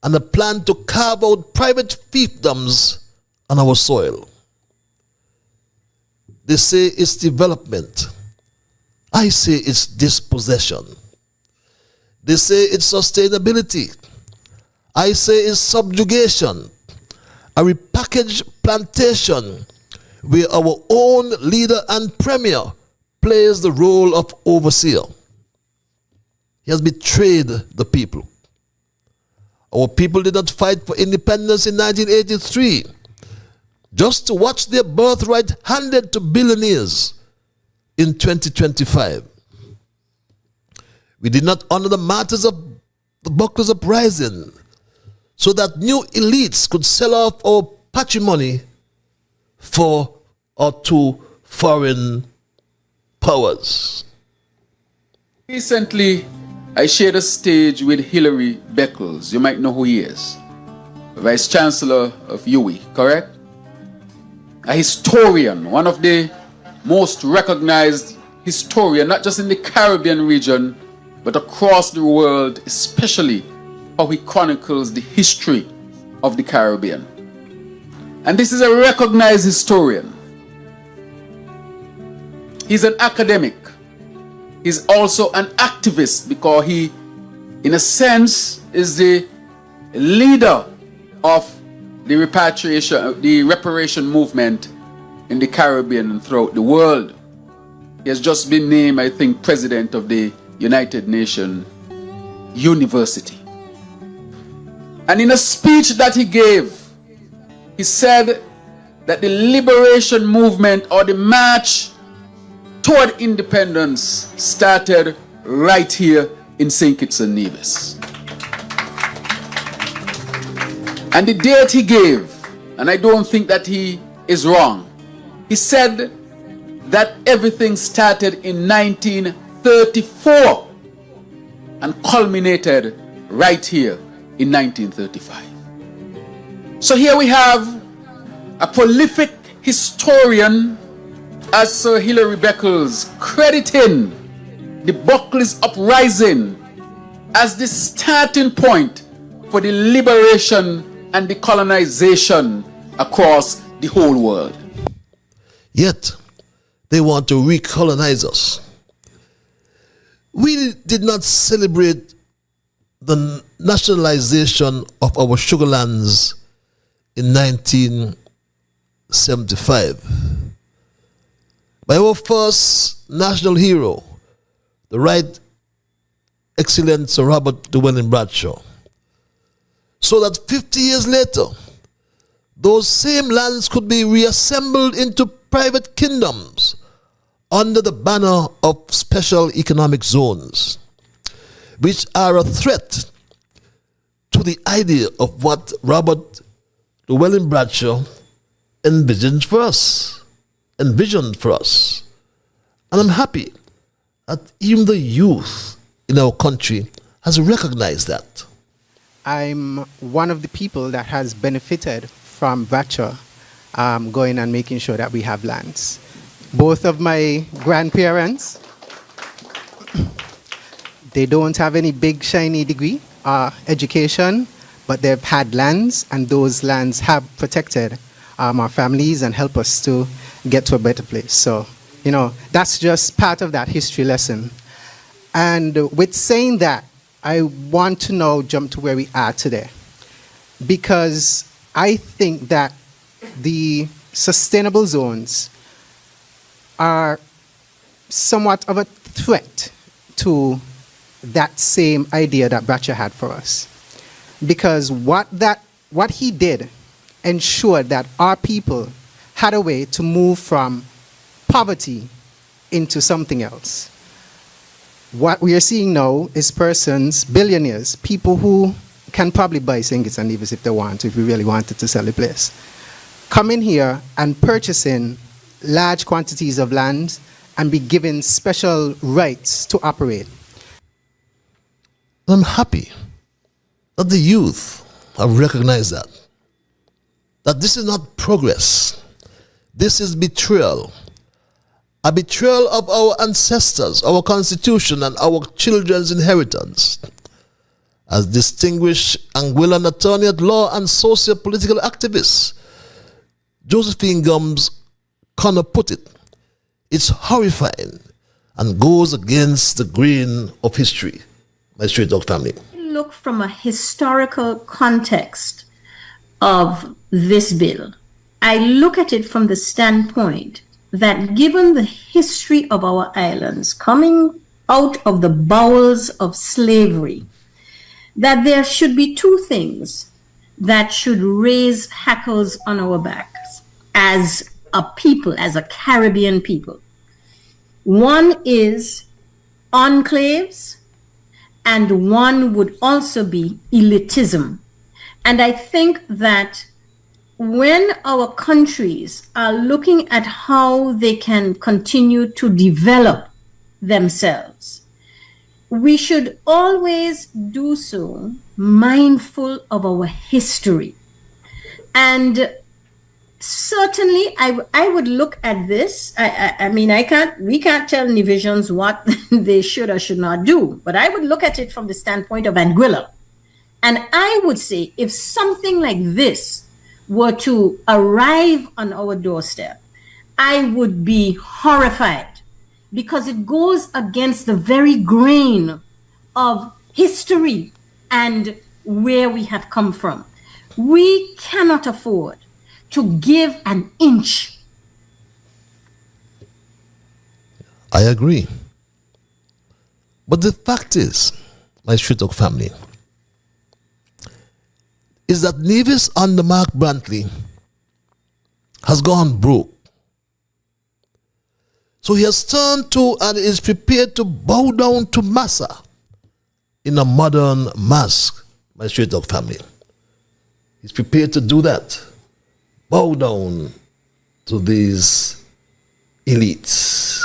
and a plan to carve out private fiefdoms on our soil. They say it's development. I say it's dispossession. They say it's sustainability. I say it's subjugation. A repackaged plantation where our own leader and premier plays the role of overseer. He has betrayed the people. Our people did not fight for independence in 1983 just to watch their birthright handed to billionaires in 2025. We did not honor the martyrs of the Bucklers Uprising so that new elites could sell off our patrimony for or to foreign powers. Recently, I shared a stage with Hilary Beckles. You might know who he is. Vice Chancellor of UWI, correct? A historian, one of the most recognized historians, not just in the Caribbean region, but across the world, especially how he chronicles the history of the Caribbean. And this is a recognized historian. He's an academic. He's also an activist because he, in a sense, is the leader of the reparation movement in the Caribbean and throughout the world. He has just been named, I think, president of the United Nations University. And in a speech that he gave, he said that the liberation movement or the march toward independence started right here in St. Kitts and Nevis. And the date he gave, and I don't think that he is wrong, he said that everything started in 1934 and culminated right here in 1935. So here we have a prolific historian as Sir Hilary Beckles crediting the Bucklers Uprising as the starting point for the liberation and the colonization across the whole world. Yet, they want to recolonize us. We did not celebrate the nationalization of our sugar lands in 1975 by our first national hero, the Right Excellent Sir Robert Llewellyn Bradshaw, so that 50 years later, those same lands could be reassembled into private kingdoms under the banner of special economic zones, which are a threat to the idea of what Robert Llewellyn Bradshaw envisioned for us. And I'm happy that even the youth in our country has recognized that. I'm one of the people that has benefited from Bradshaw going and making sure that we have lands. Both of my grandparents, they don't have any big shiny degree education, but they've had lands, and those lands have protected our families and help us to get to a better place. So, you know, that's just part of that history lesson. And with saying that, I want to now jump to where we are today, because I think that the sustainable zones are somewhat of a threat to that same idea that Bradshaw had for us. Because what he did ensured that our people had a way to move from poverty into something else. What we are seeing now is persons, billionaires, people who can probably buy St. Kitts and Nevis if they want to, if we really wanted to sell the place, coming here and purchasing large quantities of land and be given special rights to operate. I'm happy that the youth have recognized that this is not progress. This is betrayal. A betrayal of our ancestors, our constitution, and our children's inheritance. As distinguished Anguillan attorney at law and socio-political activist Josephine Gums Connor put it, it's horrifying and goes against the grain of history. My Straight Dog family. Look from a historical context of this bill. I look at it from the standpoint that given the history of our islands coming out of the bowels of slavery, that there should be two things that should raise hackles on our backs as a people, as a Caribbean people. One is enclaves, and one would also be elitism. And I think that when our countries are looking at how they can continue to develop themselves, we should always do so mindful of our history. And certainly I would look at this. I mean, we can't tell Nevisians what they should or should not do, but I would look at it from the standpoint of Anguilla. And I would say if something like this were to arrive on our doorstep, I would be horrified because it goes against the very grain of history and where we have come from. We cannot afford to give an inch. I agree. But the fact is, my Straight Dog family, is that Nevis under Mark Brantley has gone broke. So he has turned to and is prepared to bow down to Massa in a modern masque, my Straight Dog family. He's prepared to do that. Bow down to these elites.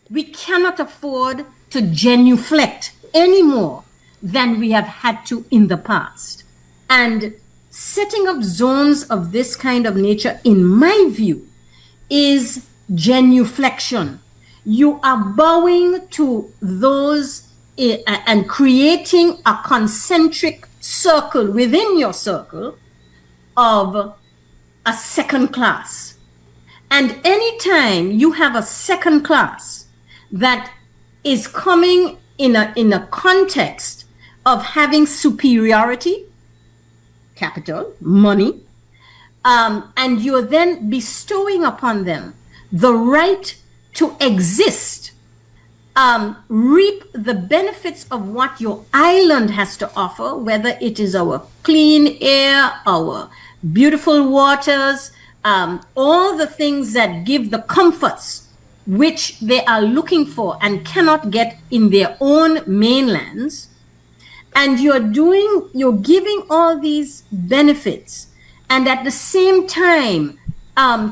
We cannot afford to genuflect any more than we have had to in the past. And setting up zones of this kind of nature, in my view, is genuflection. You are bowing to those and creating a concentric circle within your circle of a second class. And anytime you have a second class that is coming in a context of having superiority, capital, money, and you're then bestowing upon them the right to exist, reap the benefits of what your island has to offer, whether it is our clean air, our beautiful waters, all the things that give the comforts which they are looking for and cannot get in their own mainlands. And you're giving all these benefits, and at the same time,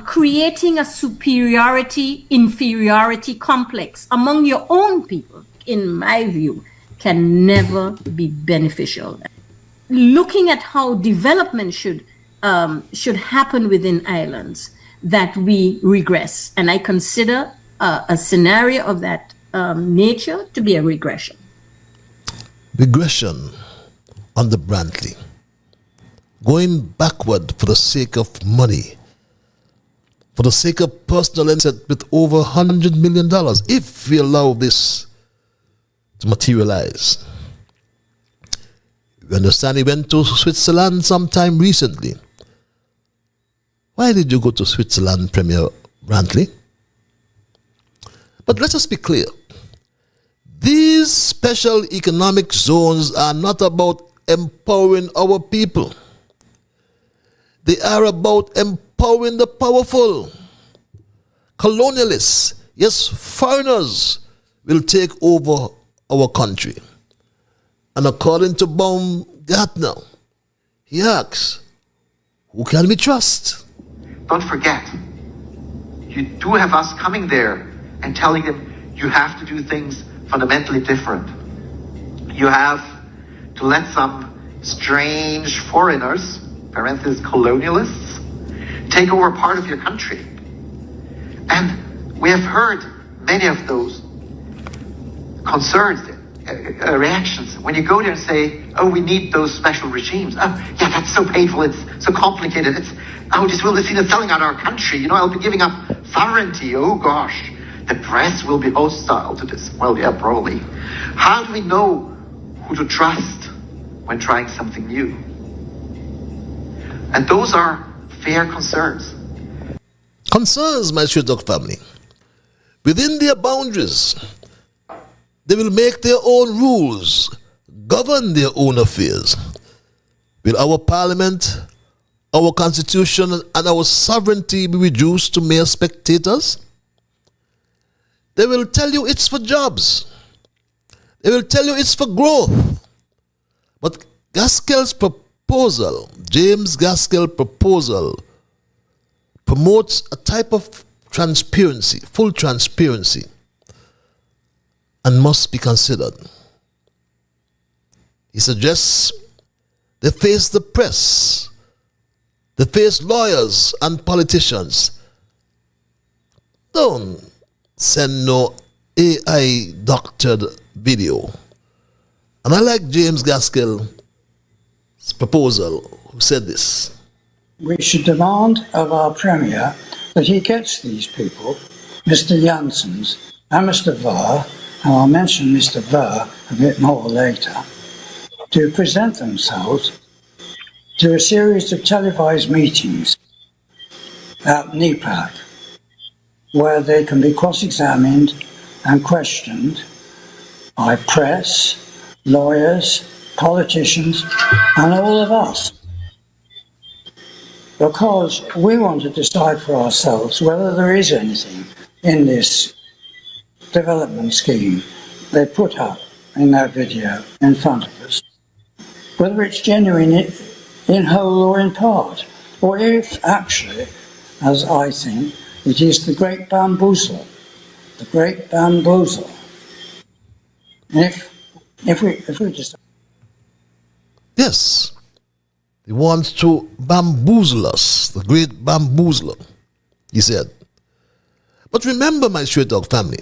creating a superiority-inferiority complex among your own people, in my view, can never be beneficial. Looking at how development should happen within islands, that we regress. And I consider a scenario of that nature to be a regression. Regression under Brantley. Going backward for the sake of money. For the sake of personal asset with over $100 million, if we allow this to materialize. You understand, he went to Switzerland sometime recently. Why did you go to Switzerland, Premier Brantley? But let us be clear. These special economic zones are not about empowering our people. They are about empowering the powerful. Colonialists, yes, foreigners, will take over our country. And according to Baumgartner, he asks, who can we trust? Don't forget, you do have us coming there and telling them you have to do things fundamentally different. You have to let some strange foreigners, parentheses colonialists, take over part of your country. And we have heard many of those concerns, reactions. When you go there and say, oh, we need those special regimes. Oh, yeah, that's so painful. It's so complicated. I just will see them selling out our country. You know, I'll be giving up sovereignty. Oh, gosh. The press will be hostile to this. Well, yeah, probably. How do we know who to trust when trying something new? And those are fair concerns. Concerns, my Sweet Dog family. Within their boundaries, they will make their own rules, govern their own affairs. Will our parliament, our constitution, and our sovereignty be reduced to mere spectators? They will tell you it's for jobs. They will tell you it's for growth. But Gaskell's proposal, James Gaskell's proposal, promotes a type of transparency, full transparency, and must be considered. He suggests they face the press, they face lawyers and politicians. Don't send no AI doctored video. And I like James Gaskell's proposal, who said this. We should demand of our Premier that he gets these people, Mr. Janssens and Mr. Ver, and I'll mention Mr. Ver a bit more later, to present themselves to a series of televised meetings at NEPAC, where they can be cross-examined and questioned by press, lawyers, politicians, and all of us. Because we want to decide for ourselves whether there is anything in this development scheme they put up in that video in front of us, whether it's genuine in whole or in part, or if actually, as I think, it is the great bamboozle, the great bamboozle. And if we just... Yes, he wants to bamboozle us, the great bamboozler, he said. But remember, my Straight Dog family,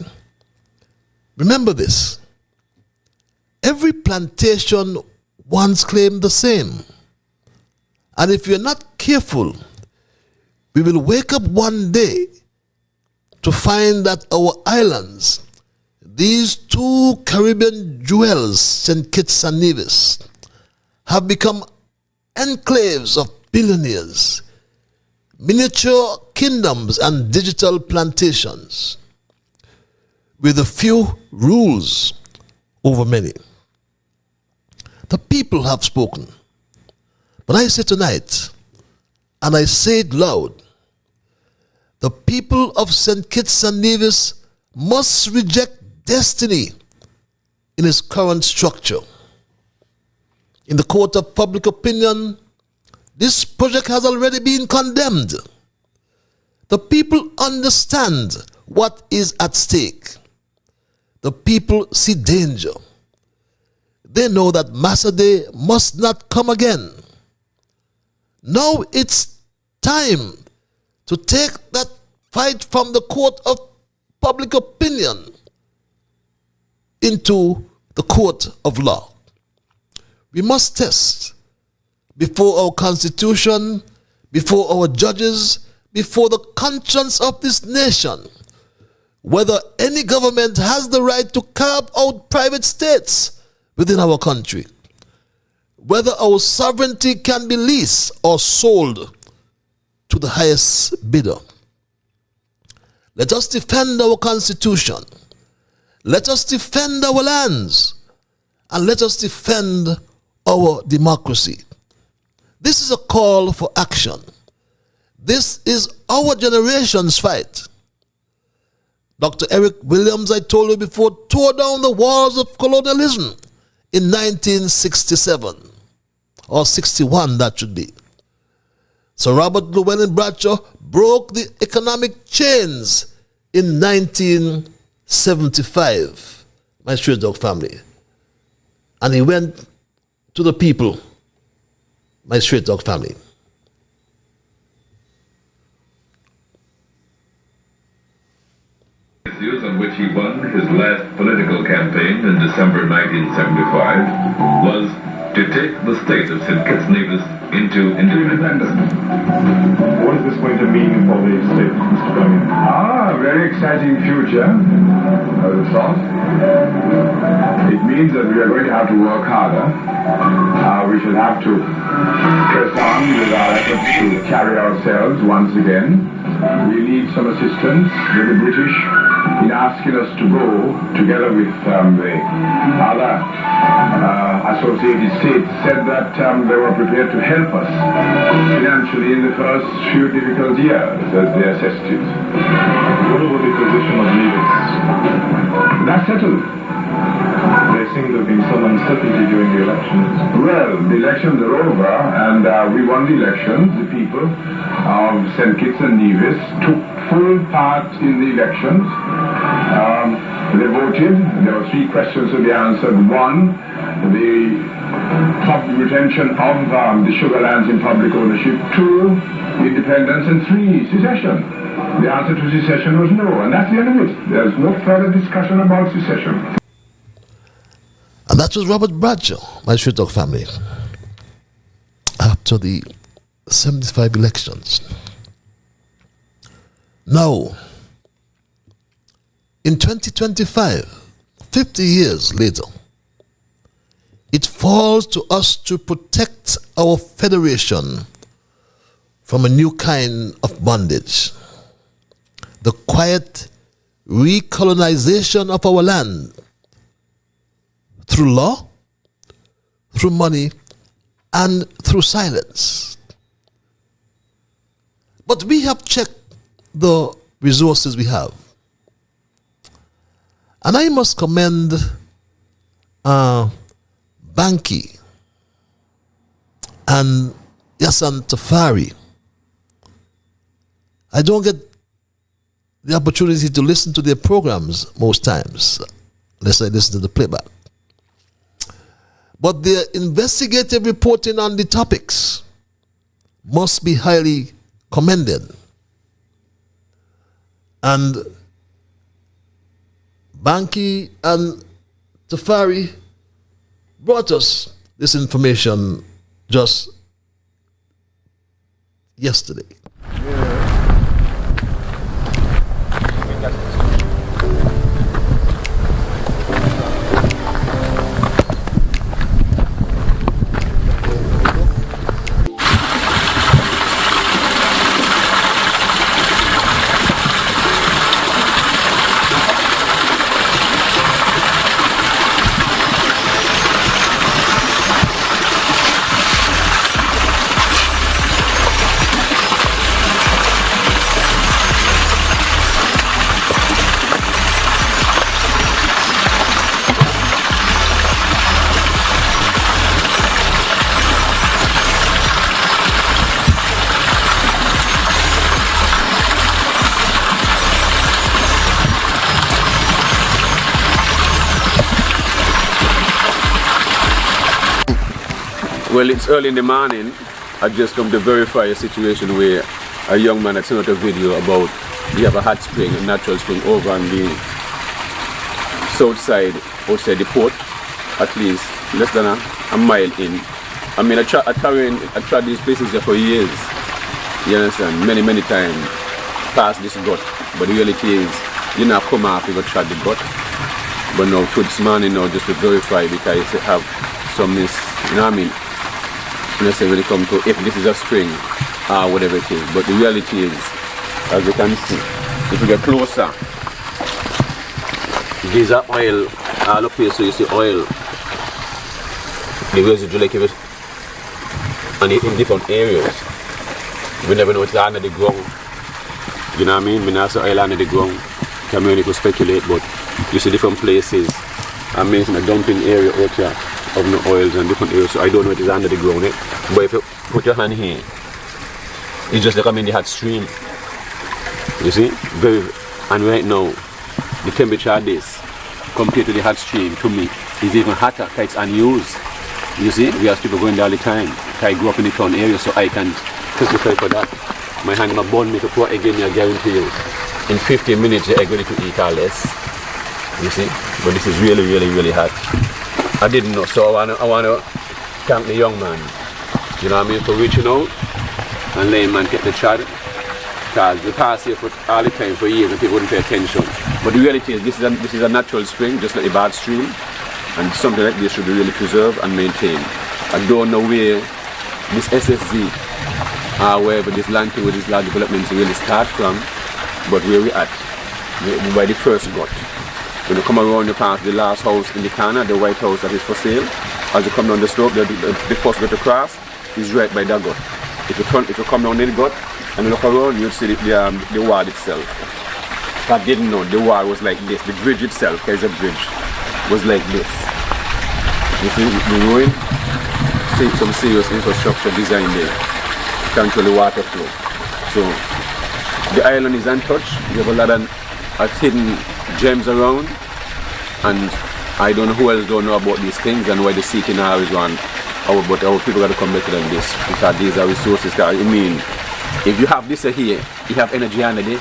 remember this. Every plantation once claimed the same. And if you're not careful, we will wake up one day to find that our islands, these two Caribbean jewels, St. Kitts and Nevis, have become enclaves of billionaires, miniature kingdoms and digital plantations, with a few rules over many. The people have spoken. But I say tonight, and I say it loud, the people of St. Kitts and Nevis must reject destiny in its current structure. In the court of public opinion, this project has already been condemned. The people understand what is at stake. The people see danger. They know that Massa Day must not come again. Now it's time to take that fight from the court of public opinion into the court of law. We must test before our constitution, before our judges, before the conscience of this nation, whether any government has the right to carve out private states within our country, whether our sovereignty can be leased or sold to the highest bidder. Let us defend our constitution. Let us defend our lands. And let us defend our democracy. This is a call for action. This is our generation's fight. Dr. Eric Williams, I told you before, tore down the walls of colonialism in 1967, or 61, that should be. Sir Robert Llewellyn Bradshaw broke the economic chains in 1975, my Straight Dog family. And he went to the people, my Straight Dog family. Issues on which he won his last political campaign in December 1975 was to take the state of St. Kitts Nevis into independence. What is this going to mean for the state, Mr. Cummings? A very exciting future, I would have thought. It means that we are going to have to work harder. We shall have to press on with our efforts to carry ourselves once again. We need some assistance with the British in asking us to go together with the other associated states, said that they were prepared to help us financially in the first few difficult years as they assessed it. What about the position of Nevis? That's settled. There seemed to have been some uncertainty during the elections. Well, the elections are over, and we won the elections. The people of St. Kitts and Nevis took full part in the elections. They voted. There were 3 questions to be answered. 1, the public retention of the sugar lands in public ownership. 2, independence. And 3, secession. The answer to secession was no, and that's the end of it. There's no further discussion about secession. And that was Robert Bradshaw, my Straight Dog family, after the 75 elections. Now, in 2025, 50 years later, it falls to us to protect our federation from a new kind of bondage. The quiet recolonization of our land through law, through money, and through silence. But we have checked the resources we have. And I must commend Banki and Yasan Tafari. I don't get the opportunity to listen to their programs most times, unless I listen to the playback. But their investigative reporting on the topics must be highly commended. And Banki and Tafari brought us this information just yesterday. Well, it's early in the morning. I just come to verify a situation where a young man had sent out a video about we have a hot spring, a natural spring over on the south side, outside the port, at least less than a mile in. I mean, I tried these places here for years. You understand? Many times past this gut. But the reality is, you not come off, you go try the gut. But now, to this morning now, just to verify, because I have some, you know what I mean? Let's say when it comes to if this is a spring or whatever it is. But the reality is, as you can see, if we get closer, these are oil, all up here, so you see oil. The residue like it and in different areas. We never know it's under the ground. You know what I mean? We not see oil under the ground. Community could speculate, but you see different places. I mean, it's in a dumping area out here of the oils and different areas, so I don't know it is under the ground. But if you put your hand here, it's just like I'm in the hot stream. You see? And right now, the temperature of this, compared to the hot stream, to me, is even hotter because it's unused. You see? We have people going there all the time. I grew up in the town area, so I can testify for that. My hand my bun me to pour again, I guarantee you. In 15 minutes, the egg ready to eat or less. You see? But this is really, really, really hot. I didn't know, so I want to thank the young man, you know what I mean, for reaching out and letting man get the chat. Because we pass here for all the time for years and people wouldn't pay attention. But the reality is this is a natural spring, just like the bad stream, and something like this should be really preserved and maintained. I don't know where this SSZ or wherever this land with this land development really start from, but where we at, by the first gut. When you come around, you pass the last house in the corner, the white house that is for sale. As you come down the slope, the first gut to cross is right by that gut. If you come down the gut and you look around, you'll see the wall itself. I didn't know the wall was like this. The bridge itself, there's a bridge, was like this. You see the ruin? See some serious infrastructure design there to control the water flow. So the island is untouched. You have a lot of hidden gems around, and I don't know who else don't know about these things and why the seeking are is one. But our people got to come better than this, because these are resources that, I mean, if you have this here, you have energy under there.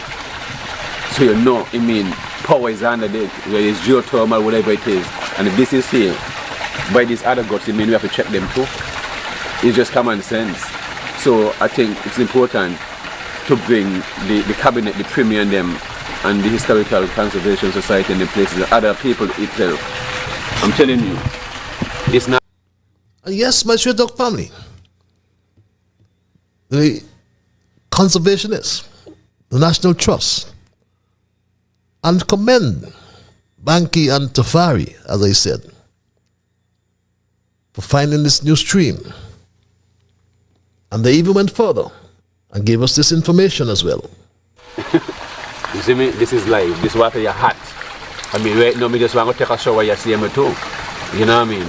So you know, I mean, power is under there, whether it's geothermal, whatever it is. And if this is here, by these other gods, I mean, we have to check them too. It's just common sense. So I think it's important to bring the cabinet, the premier and them, and the Historical Conservation Society and the places, and other people itself. I'm telling you, it's not. And yes, my Straight Dog family, the conservationists, the National Trust, and commend Banky and Tafari, as I said, for finding this new stream. And they even went further and gave us this information as well. You see me? This is live. This water is hot. I mean, right now, I just want to take a shower, you see me too. You know what I mean?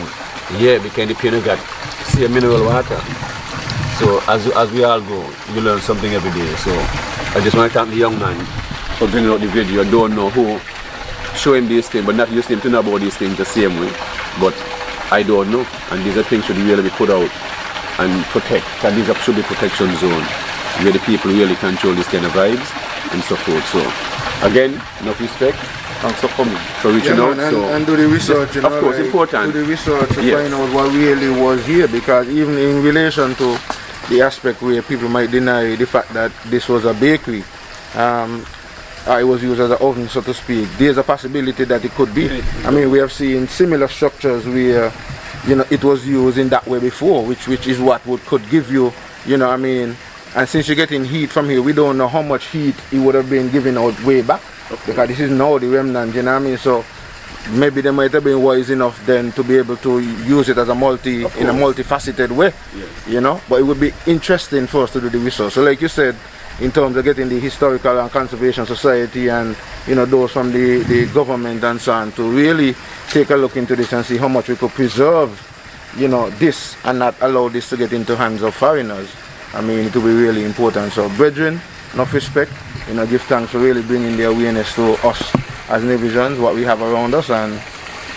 Yeah, because the piano got see mineral water. So as we all go, you learn something every day. So I just want to thank the young man for bringing out the video. I don't know who show him these things, but not use him to know about these things the same way. But I don't know. And these are things should really be put out and protect. And these should be protection zone where the people really control these kind of vibes and so forth. So again, enough respect. Thanks for coming, for reaching out. And do the research, you know, of course, like, important. Do the research to Yes. find out what really was here, because even in relation to the aspect where people might deny the fact that this was a bakery, it was used as an oven, so to speak. There's a possibility that it could be. I mean, we have seen similar structures where, you know, it was used in that way before, which is what could give you, you know, I mean, and since you're getting heat from here, we don't know how much heat it would have been given out way back, because this is now the remnant, you know what I mean? So maybe they might have been wise enough then to be able to use it as a in a multifaceted way, you know. But it would be interesting for us to do the research. So like you said, in terms of getting the Historical and Conservation Society and, you know, those from the government and so on, to really take a look into this and see how much we could preserve, you know, this and not allow this to get into hands of foreigners. I mean, it will be really important. So brethren, enough respect, you know, give thanks for really bringing the awareness to us as Nevisians, what we have around us. And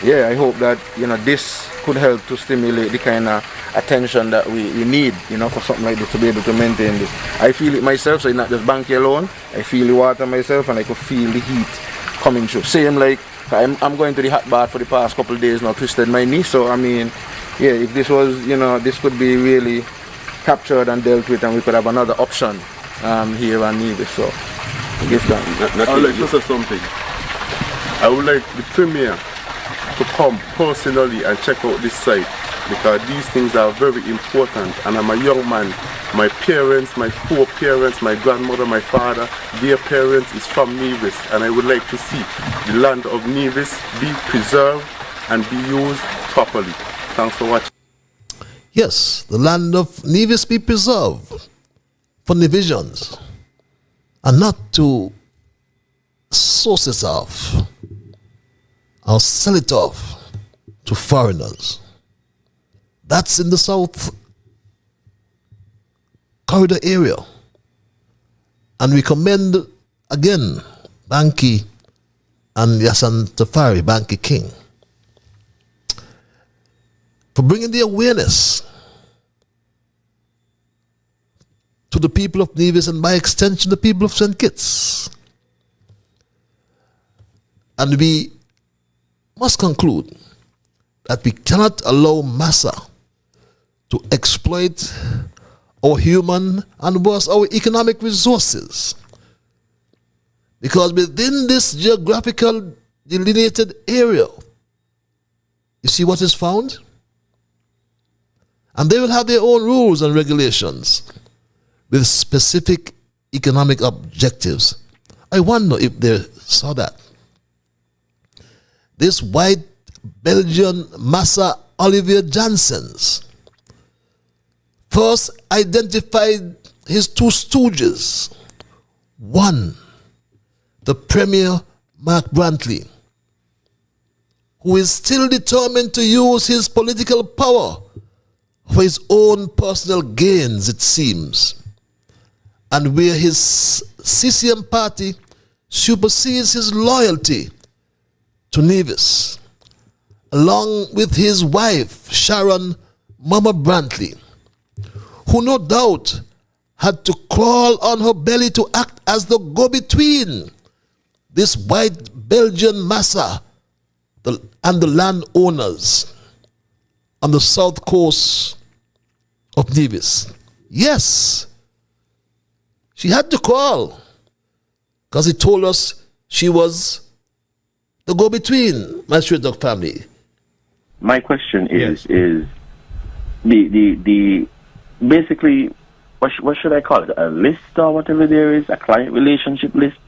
yeah, I hope that, you know, this could help to stimulate the kind of attention that we need, you know, for something like this to be able to maintain this. I feel it myself, so it's not just Banky alone. I feel the water myself, and I could feel the heat coming through. Same like I'm going to the hot bath for the past couple of days now, twisted my knee. So I mean, yeah, if this was, you know, this could be really captured and dealt with, and we could have another option here on Nevis. So give that. I would like to say something. I would like the Premier to come personally and check out this site because these things are very important. And I'm a young man. My parents, my foreparents, my grandmother, my father, their parents is from Nevis, and I would like to see the land of Nevis be preserved and be used properly. Thanks for watching. Yes, the land of Nevis be preserved for Nevisians and not to source it off or sell it off to foreigners. That's in the South Corridor area. And we commend again Banky and Yasan Tafari, Banky King, for bringing the awareness to the people of Nevis and by extension the people of St. Kitts. And we must conclude that we cannot allow Massa to exploit our human and worse, our economic resources. Because within this geographical delineated area, you see what is found? And they will have their own rules and regulations with specific economic objectives. I wonder if they saw that. This white Belgian Massa Olivier Janssens first identified his two stooges. One, the Premier Mark Brantley, who is still determined to use his political power for his own personal gains, it seems, and where his CCM party supersedes his loyalty to Nevis, along with his wife, Sharon Mama Brantley, who no doubt had to crawl on her belly to act as the go-between this white Belgian Massa and the landowners on the south coast of Nevis. Yes, she had to crawl because he told us she was the go-between, my straight dog family. My question is the basically, what should I call it? A list or whatever there is, a client relationship list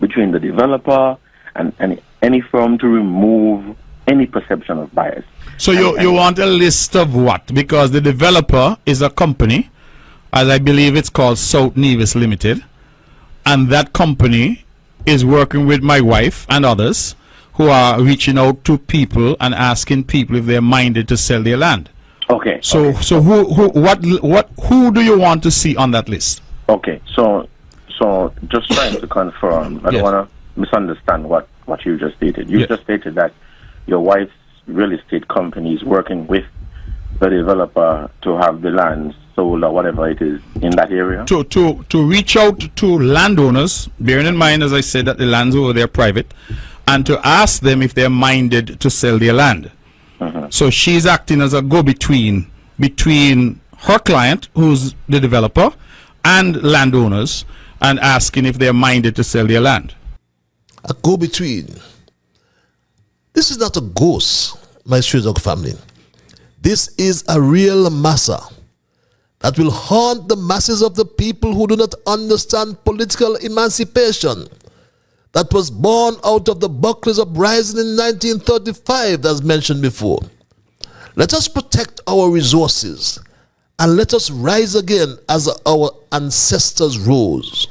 between the developer and any firm to remove any perception of bias. So you want a list of what? Because the developer is a company, as I believe it's called South Nevis Limited, and that company is working with my wife and others who are reaching out to people and asking people if they're minded to sell their land. Okay. So who do you want to see on that list? Okay. So just trying to confirm. I don't want to misunderstand what you just stated. You just stated that your wife's real estate company is working with the developer to have the land sold or whatever it is in that area. To reach out to landowners, bearing in mind, as I said, that the lands over there are private, and to ask them if they're minded to sell their land. So she's acting as a go-between between her client, who's the developer, and landowners, and asking if they're minded to sell their land. A go-between. This is not a ghost, my straight dog family. This is a real Massa that will haunt the masses of the people who do not understand political emancipation, that was born out of the Buckley's uprising in 1935, as mentioned before. Let us protect our resources and let us rise again as our ancestors rose.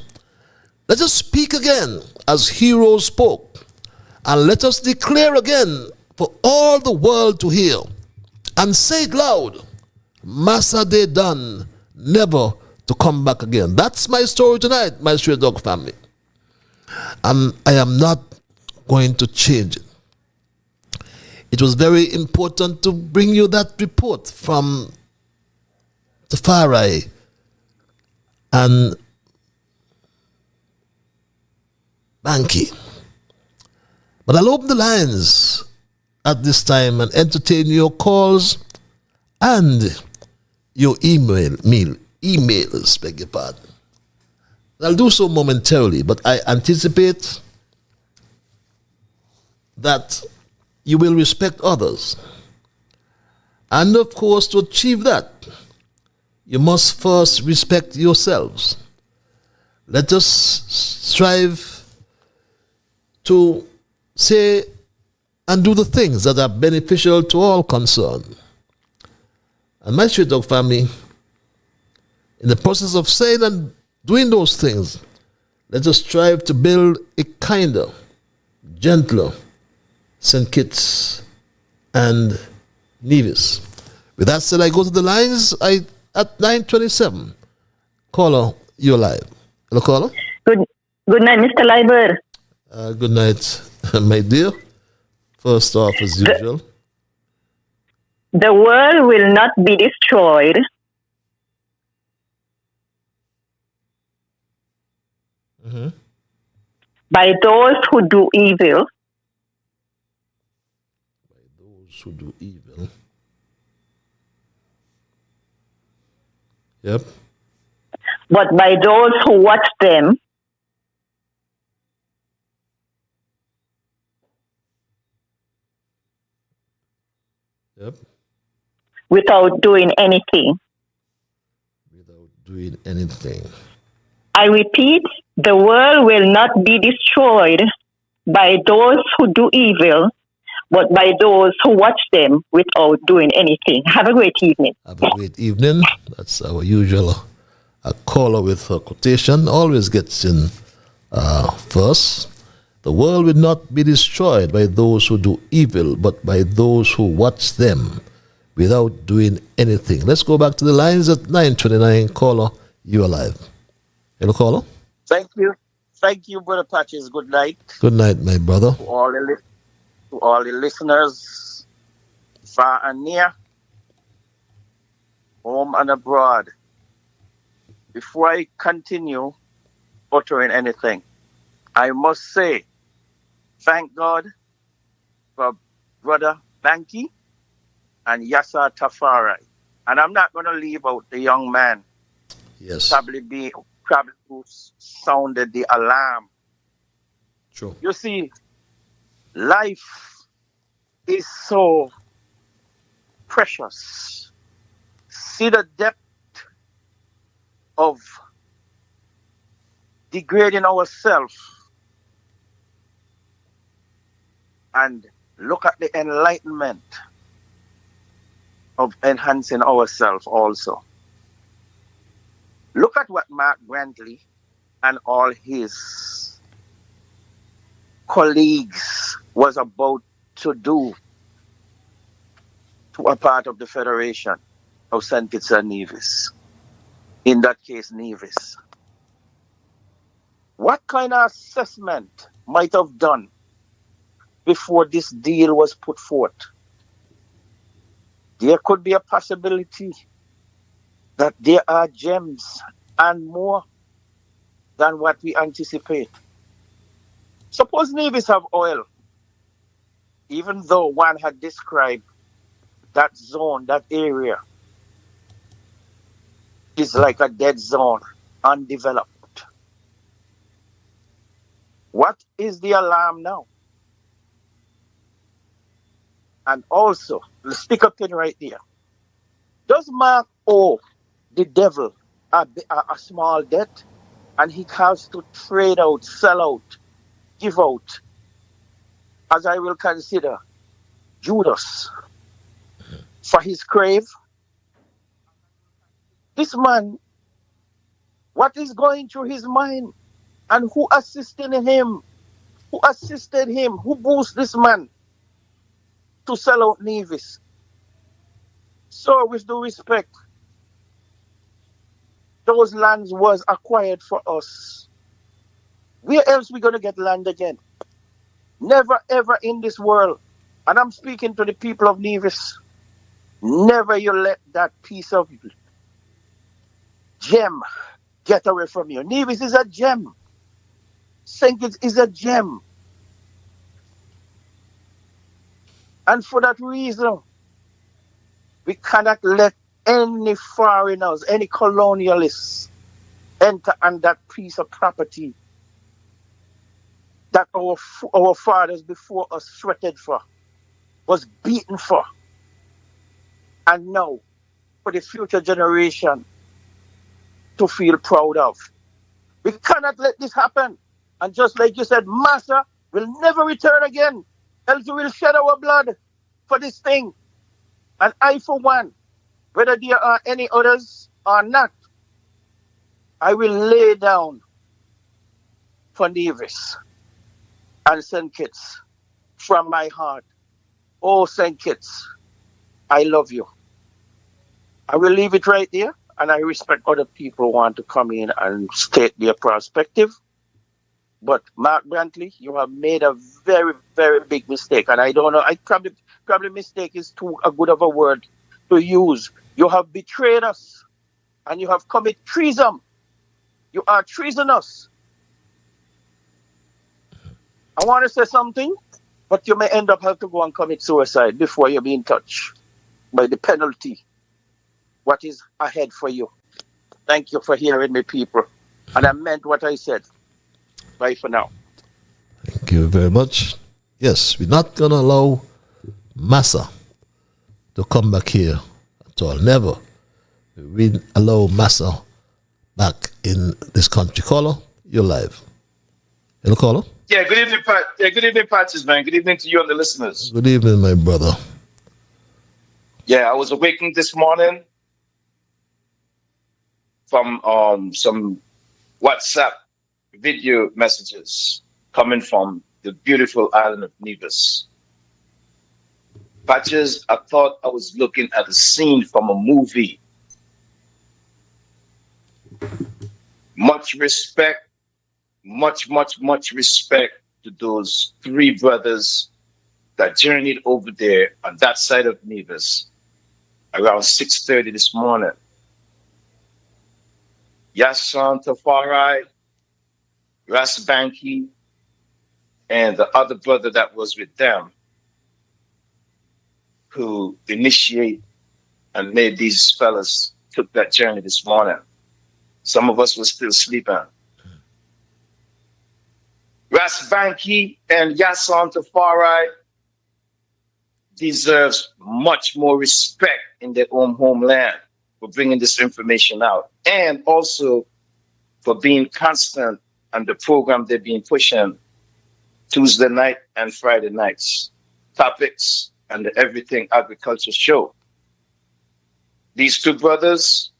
Let us speak again as heroes spoke, and let us declare again for all the world to hear, and say it loud, Massa de done, never to come back again. That's my story tonight, my straight dog family. And I am not going to change it. It was very important to bring you that report from Tafari and Banky. But I'll open the lines at this time and entertain your calls and your emails, beg your pardon. I'll do so momentarily, but I anticipate that you will respect others And of course, to achieve that, you must first respect yourselves. Let us strive to say and do the things that are beneficial to all concerned. And my Street Dog family, in the process of saying and doing those things, let us strive to build a kinder, gentler St. Kitts and Nevis. With that said, I go to the lines. At 9:27, caller, you're live. Hello, caller. Good night, Mr. Leiber. Good night, my dear. First off, as usual. The world will not be destroyed by those who do evil. Those who do evil. Yep. But by those who watch them Yep. without doing anything. Doing anything. I repeat, the world will not be destroyed by those who do evil, but by those who watch them without doing anything. Have a great evening. Have a great evening. That's our usual caller with her quotation. Always gets in first. The world will not be destroyed by those who do evil, but by those who watch them without doing anything. Let's go back to the lines at 9:29. Caller, you are live. Hello, caller. Thank you. Thank you, Brother Patches. Good night. Good night, my brother. To all the listeners, far and near, home and abroad. Before I continue uttering anything, I must say, thank God for Brother Banky and Yasser Tafari. And I'm not going to leave out the young man. Yes. Probably who sounded the alarm. True. You see, life is so precious. See the depth of degrading ourselves and look at the enlightenment of enhancing ourselves also. Look at what Mark Brantley and all his colleagues was about to do to a part of the Federation of St. Kitts and Nevis. In that case, Nevis. What kind of assessment might have done before this deal was put forth? There could be a possibility that there are gems and more than what we anticipate. Suppose Nevis have oil, even though one had described that zone, that area, is like a dead zone, undeveloped. What is the alarm now? And also, let's stick a pin right there. Does Mark owe the devil a small debt, and he has to trade out, sell out, give out, as I will consider Judas, for his crave? This man, what is going through his mind? And who assisted him? Who assisted him? Who boosted this man to sell out Nevis? So, with due respect, those lands was acquired for us. Where else we going to get land again? Never ever in this world. And I'm speaking to the people of Nevis. Never you let that piece of gem get away from you. Nevis is a gem. St. Kitts is a gem. And for that reason, we cannot let any foreigners, any colonialists enter on that piece of property that our fathers before us sweated for, was beaten for. and now for the future generation to feel proud of. We cannot let this happen. And just like you said, Massa will never return again, else we will shed our blood for this thing. And I, for one, whether there are any others or not, I will lay down for Nevis and St. Kitts from my heart. Oh, St. Kitts, I love you. I will leave it right there, and I respect other people who want to come in and state their perspective. But Mark Brantley, you have made a very, very big mistake, and I don't know. I probably mistake is too a good of a word to use. You have betrayed us, and you have committed treason. You are treasonous. I want to say something, but you may end up having to go and commit suicide before you're being touched by the penalty. What is ahead for you? Thank you for hearing me, people. And I meant what I said. Bye for now. Thank you very much. Yes, we're not going to allow Massa to come back here at all. Never. We allow Massa back in this country. Caller, you're live. Hello, caller. Yeah, good evening, Pat. Yeah, good evening, Patches, man. Good evening to you and the listeners. Good evening, my brother. Yeah, I was awakened this morning from some WhatsApp video messages coming from the beautiful island of Nevis. Patches, I thought I was looking at a scene from a movie. Much respect, much respect to those three brothers that journeyed over there on that side of Nevis around 6:30 this morning. Yassan Tafari, Ras Banki, and the other brother that was with them who initiate and made these fellas took that journey this morning. Some of us were still sleeping. Ras Banki and Yassan Tafari deserves much more respect in their own homeland for bringing this information out, and also for being constant on the program they've been pushing Tuesday night and Friday nights, topics and the Everything Agriculture show. These two brothers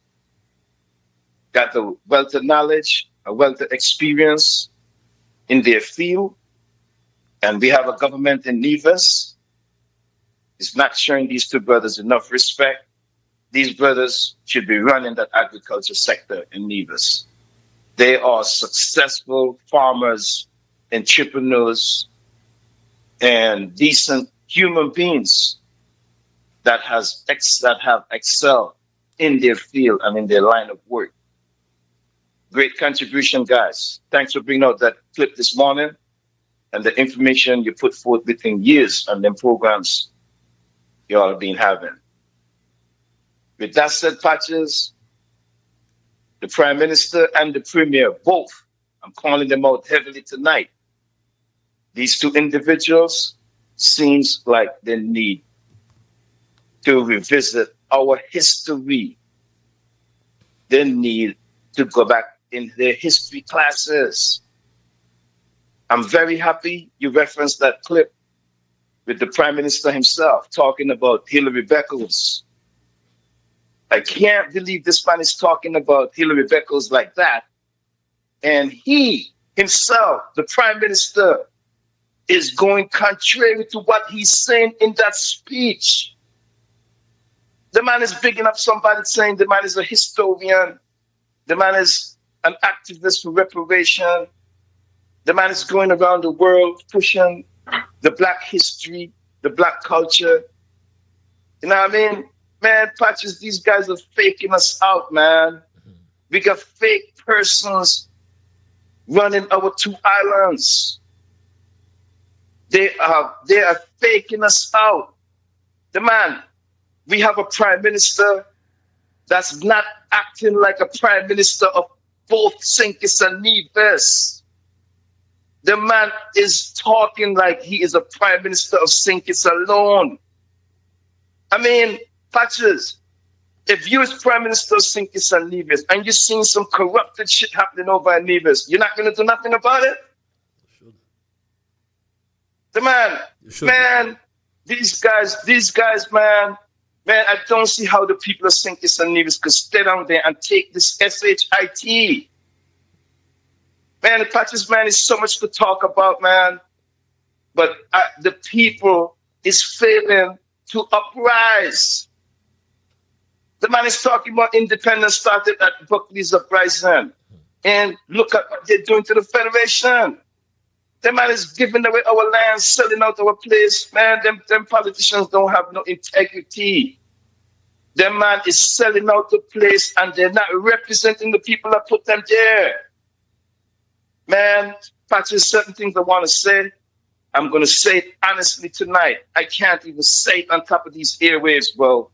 got the wealth of knowledge, a wealth of experience in their field, and we have a government in Nevis is not showing these two brothers enough respect. These brothers should be running that agriculture sector in Nevis. They are successful farmers, entrepreneurs, and decent human beings that have excelled in their field and in their line of work. Great contribution, guys. Thanks for bringing out that clip this morning and the information you put forth within years on them programs you all have been having. With that said, Patches, the Prime Minister and the Premier, both, I'm calling them out heavily tonight. These two individuals seems like they need to revisit our history. They need to go back in their history classes. I'm very happy you referenced that clip with the Prime Minister himself talking about Hillary Beckles. I can't believe this man is talking about Hillary Beckles like that. And he himself, the Prime Minister, is going contrary to what he's saying in that speech. The man is bigging up somebody saying the man is a historian. The man is an activist for reparation. The man is going around the world pushing the black history, the black culture. You know what I mean? Man, Patches, these guys are faking us out, man. We got fake persons running our two islands. They are faking us out. The man, we have a Prime Minister that's not acting like a Prime Minister of both St. Kitts and Nevis. The man is talking like he is a Prime Minister of St. Kitts alone. I mean, Patches, if you as Prime Minister think it's on Nevis and you're seeing some corrupted shit happening over in Nevis, you're not going to do nothing about it? The man, these guys, man, I don't see how the people of St. Kitts and Nevis could stay down there and take this SHIT. Man, the Patches, man, is so much to talk about, man. But the people is failing to uprise. The man is talking about independence started at Buckley's uprising. And look at what they're doing to the Federation. The man is giving away our land, selling out our place. Man, them politicians don't have no integrity. The man is selling out the place and they're not representing the people that put them there. Man, Patches, certain things I want to say. I'm going to say it honestly tonight. I can't even say it on top of these airwaves, bro.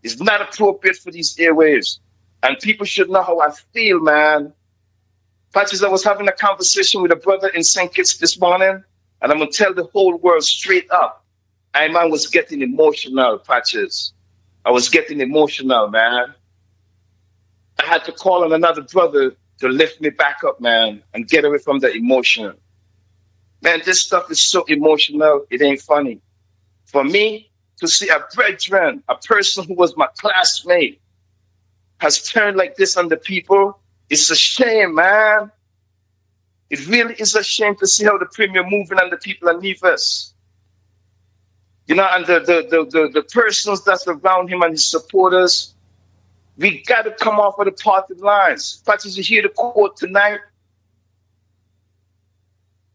It's not appropriate for these airwaves. And people should know how I feel, man. Patches, I was having a conversation with a brother in St. Kitts this morning, and I'm going to tell the whole world straight up. Man was getting emotional, Patches. I was getting emotional, man. I had to call on another brother to lift me back up, man, and get away from the emotion. Man, this stuff is so emotional, it ain't funny. For me, to see a brethren, a person who was my classmate, has turned like this on the people, it's a shame, man. It really is a shame to see how the Premier moving on the people of Nevis. You know, and the persons that's around him and his supporters, we got to come off of the party lines. Patches, you hear the quote tonight?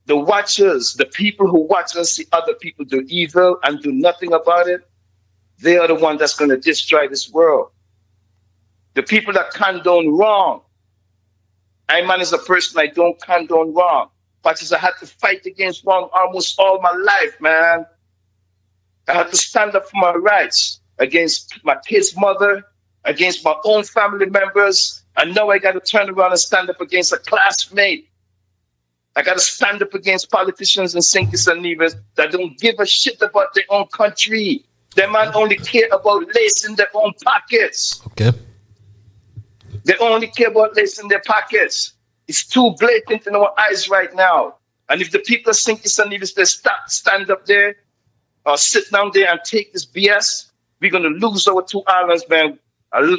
The watchers, the people who watch and see other people do evil and do nothing about it, they are the ones that's going to destroy this world. The people that condone wrong. Man is a person I don't condone wrong. Patches, I had to fight against wrong almost all my life, man. I had to stand up for my rights against my kid's mother, against my own family members, and now I got to turn around and stand up against a classmate. I got to stand up against politicians in St. Kitts and Nevis that don't give a shit about their own country. They man only care about lacing their own pockets. Okay. They only care about lacing their pockets. It's too blatant in our eyes right now. And if the people of St. Kitts and Nevis, they stand up there or sit down there and take this BS, we're going to lose our two islands, man.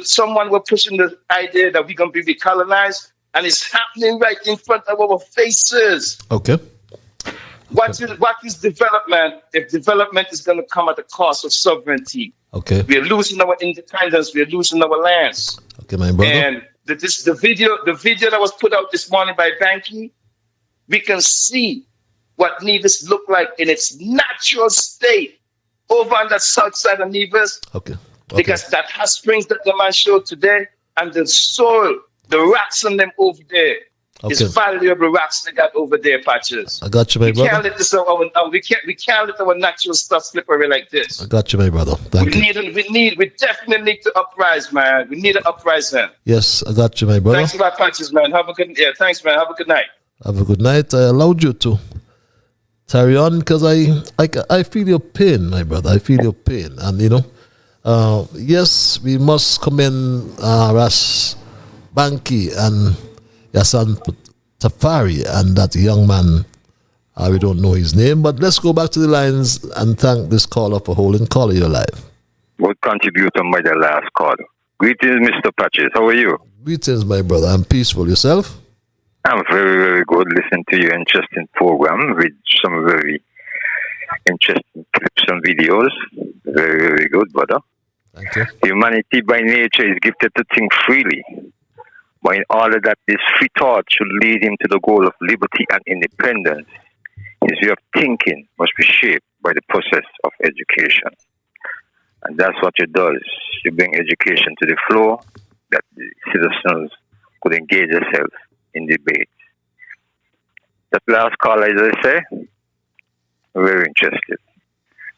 Someone was pushing the idea that we're going to be recolonized, and it's happening right in front of our faces. Okay. What is development if development is going to come at the cost of sovereignty? Okay. We are losing our independence. We are losing our lands. Okay, my brother. And the video that was put out this morning by Banky, we can see what Nevis looked like in its natural state over on the south side of Nevis. Okay. Because that hot springs that the man showed today, and the soil, the rocks on them over there, is valuable rocks they got over there, Patches. I got you, my brother. Can't let this we can't let our natural stuff slip away like this. I got you, my brother. Thank you. We definitely need to uprise, man. We need an uprising. Yes, I got you, my brother. Thanks a lot, Patches, man. Thanks, man. Have a good night. Have a good night. I allowed you to carry on because I feel your pain, my brother. I feel your pain, and you know, yes, we must commend Ras Banky and Yasan Tafari and that young man. We don't know his name, but let's go back to the lines and thank this caller for holding. Caller, you're live. What contribution by the last caller? Greetings, Mr. Patches. How are you? Greetings, my brother. I'm peaceful. Yourself? I'm very, very good. Listening to your interesting program with some very interesting clips and videos. Very, very good, brother. Thank you. Humanity by nature is gifted to think freely. But in order that this free thought should lead him to the goal of liberty and independence, his way of thinking must be shaped by the process of education. And that's what it does. You bring education to the floor that the citizens could engage themselves in debate. That last call, as I say, very interested.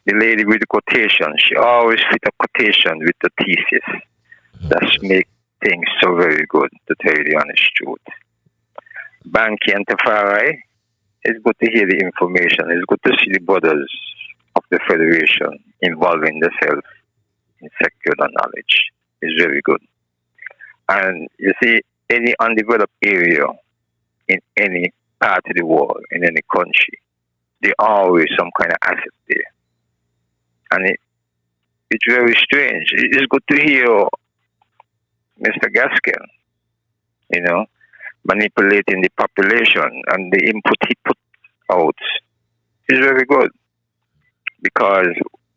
The lady with the quotation, she always fit a quotation with the thesis. That's make things so very good, to tell you the honest truth. Banky and Tafari, it's good to hear the information. It's good to see the brothers of the Federation involving themselves in secular knowledge is very good. And you see, any undeveloped area in any part of the world, in any country, there always some kind of asset there. And it's very strange. It's good to hear Mr. Gaskell, manipulating the population, and the input he put out is very good. Because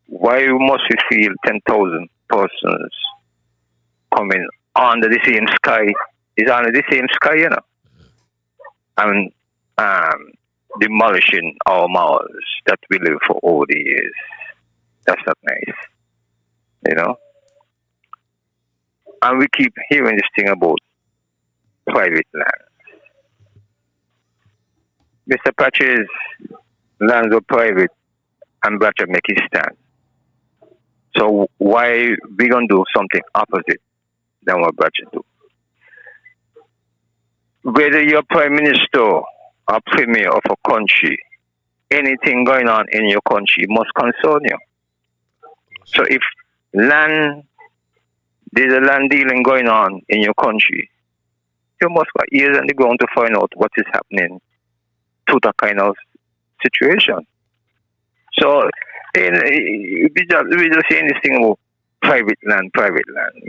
why must we feel 10,000 persons coming under the same sky? Is under the same sky, and demolishing our mouths that we live for over the years. That's not nice, And we keep hearing this thing about private lands. Mr. Patch's lands are private, and Bratcher make his stand. So why we gonna do something opposite than what Bratcher do? Whether you're prime minister or premier of a country, anything going on in your country must concern you. So if there's a land dealing going on in your country, you must got ears on the ground to find out what is happening to that kind of situation. So we just saying this thing about private land.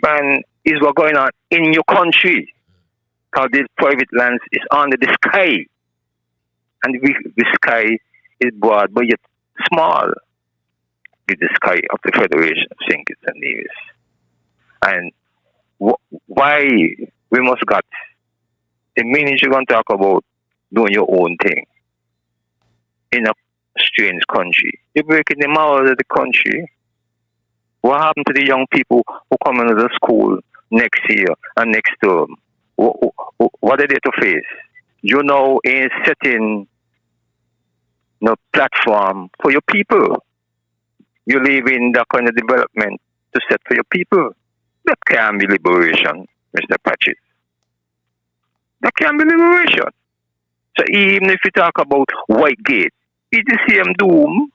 Man, is what going on in your country. Because this private land is under the sky. And the sky is broad, but yet small. With the sky of the Federation of St. Kitts and Nevis. And why we must got the minute you're going to talk about doing your own thing in a strange country, you're breaking the morals of the country. What happened to the young people who come into the school next year and next term? What are they to face? You know, in setting no platform for your people. You live in that kind of development to set for your people. That can't be liberation, Mr. Patchett. That can't be liberation. So even if you talk about Whitegate, it's the same doom.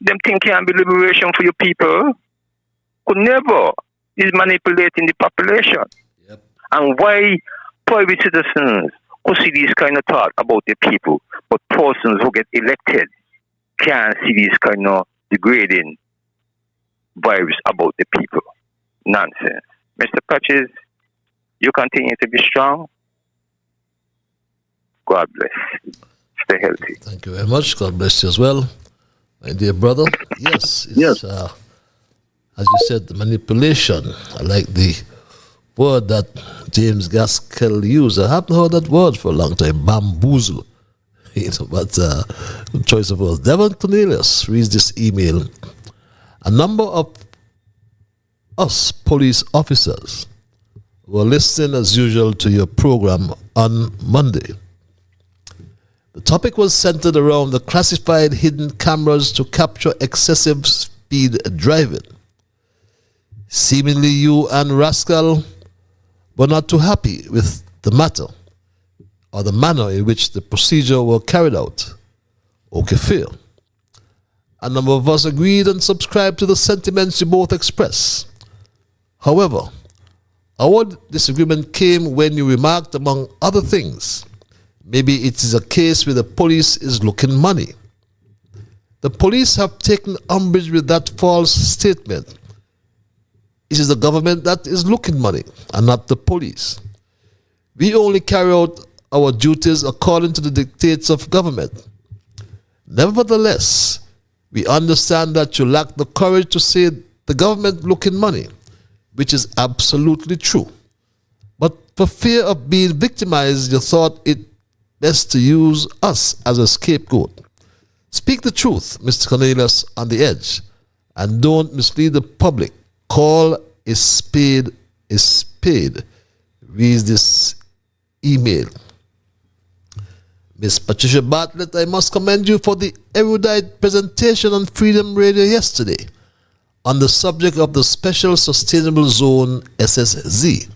Them things can't be liberation for your people. Could never. Is manipulating the population. Yep. And why private citizens who see these kind of thought about the people, but persons who get elected can't see these kind of degrading vibes about the people. Nonsense. Mr. Patches, you continue to be strong. God bless. Stay healthy. Thank you very much. God bless you as well, my dear brother. Yes. Yes. As you said, the manipulation. I like the word that James Gaskell used. I haven't heard that word for a long time. Bamboozle. But good choice of words. Devon Cornelius reads this email. A number of us police officers were listening as usual to your program on Monday. The topic was centered around the classified hidden cameras to capture excessive speed driving. Seemingly you and Rascal were not too happy with the matter or the manner in which the procedure were carried out. Okay, fair. A number of us agreed and subscribed to the sentiments you both expressed. However, our disagreement came when you remarked, among other things, maybe it is a case where the police is looking money. The police have taken umbrage with that false statement. It is the government that is looking money and not the police. We only carry out our duties according to the dictates of government. Nevertheless, we understand that you lack the courage to say the government looking money, which is absolutely true. But for fear of being victimized, you thought it best to use us as a scapegoat. Speak the truth, Mr. Cornelius, on the edge, and don't mislead the public. Call a spade, reads this email. Miss Patricia Bartlett, I must commend you for the erudite presentation on Freedom Radio yesterday on the subject of the Special Sustainable Zone SSZ.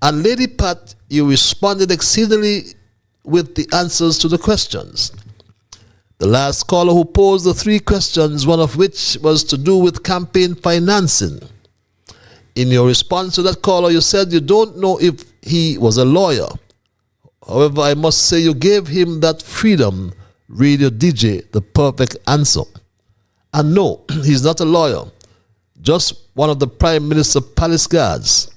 And Lady Pat, you responded exceedingly with the answers to the questions. The last caller who posed the 3 questions, one of which was to do with campaign financing. In your response to that caller, you said you don't know if he was a lawyer. However, I must say you gave him that freedom, Radio DJ, the perfect answer. And no, he's not a lawyer, just one of the Prime Minister's palace guards.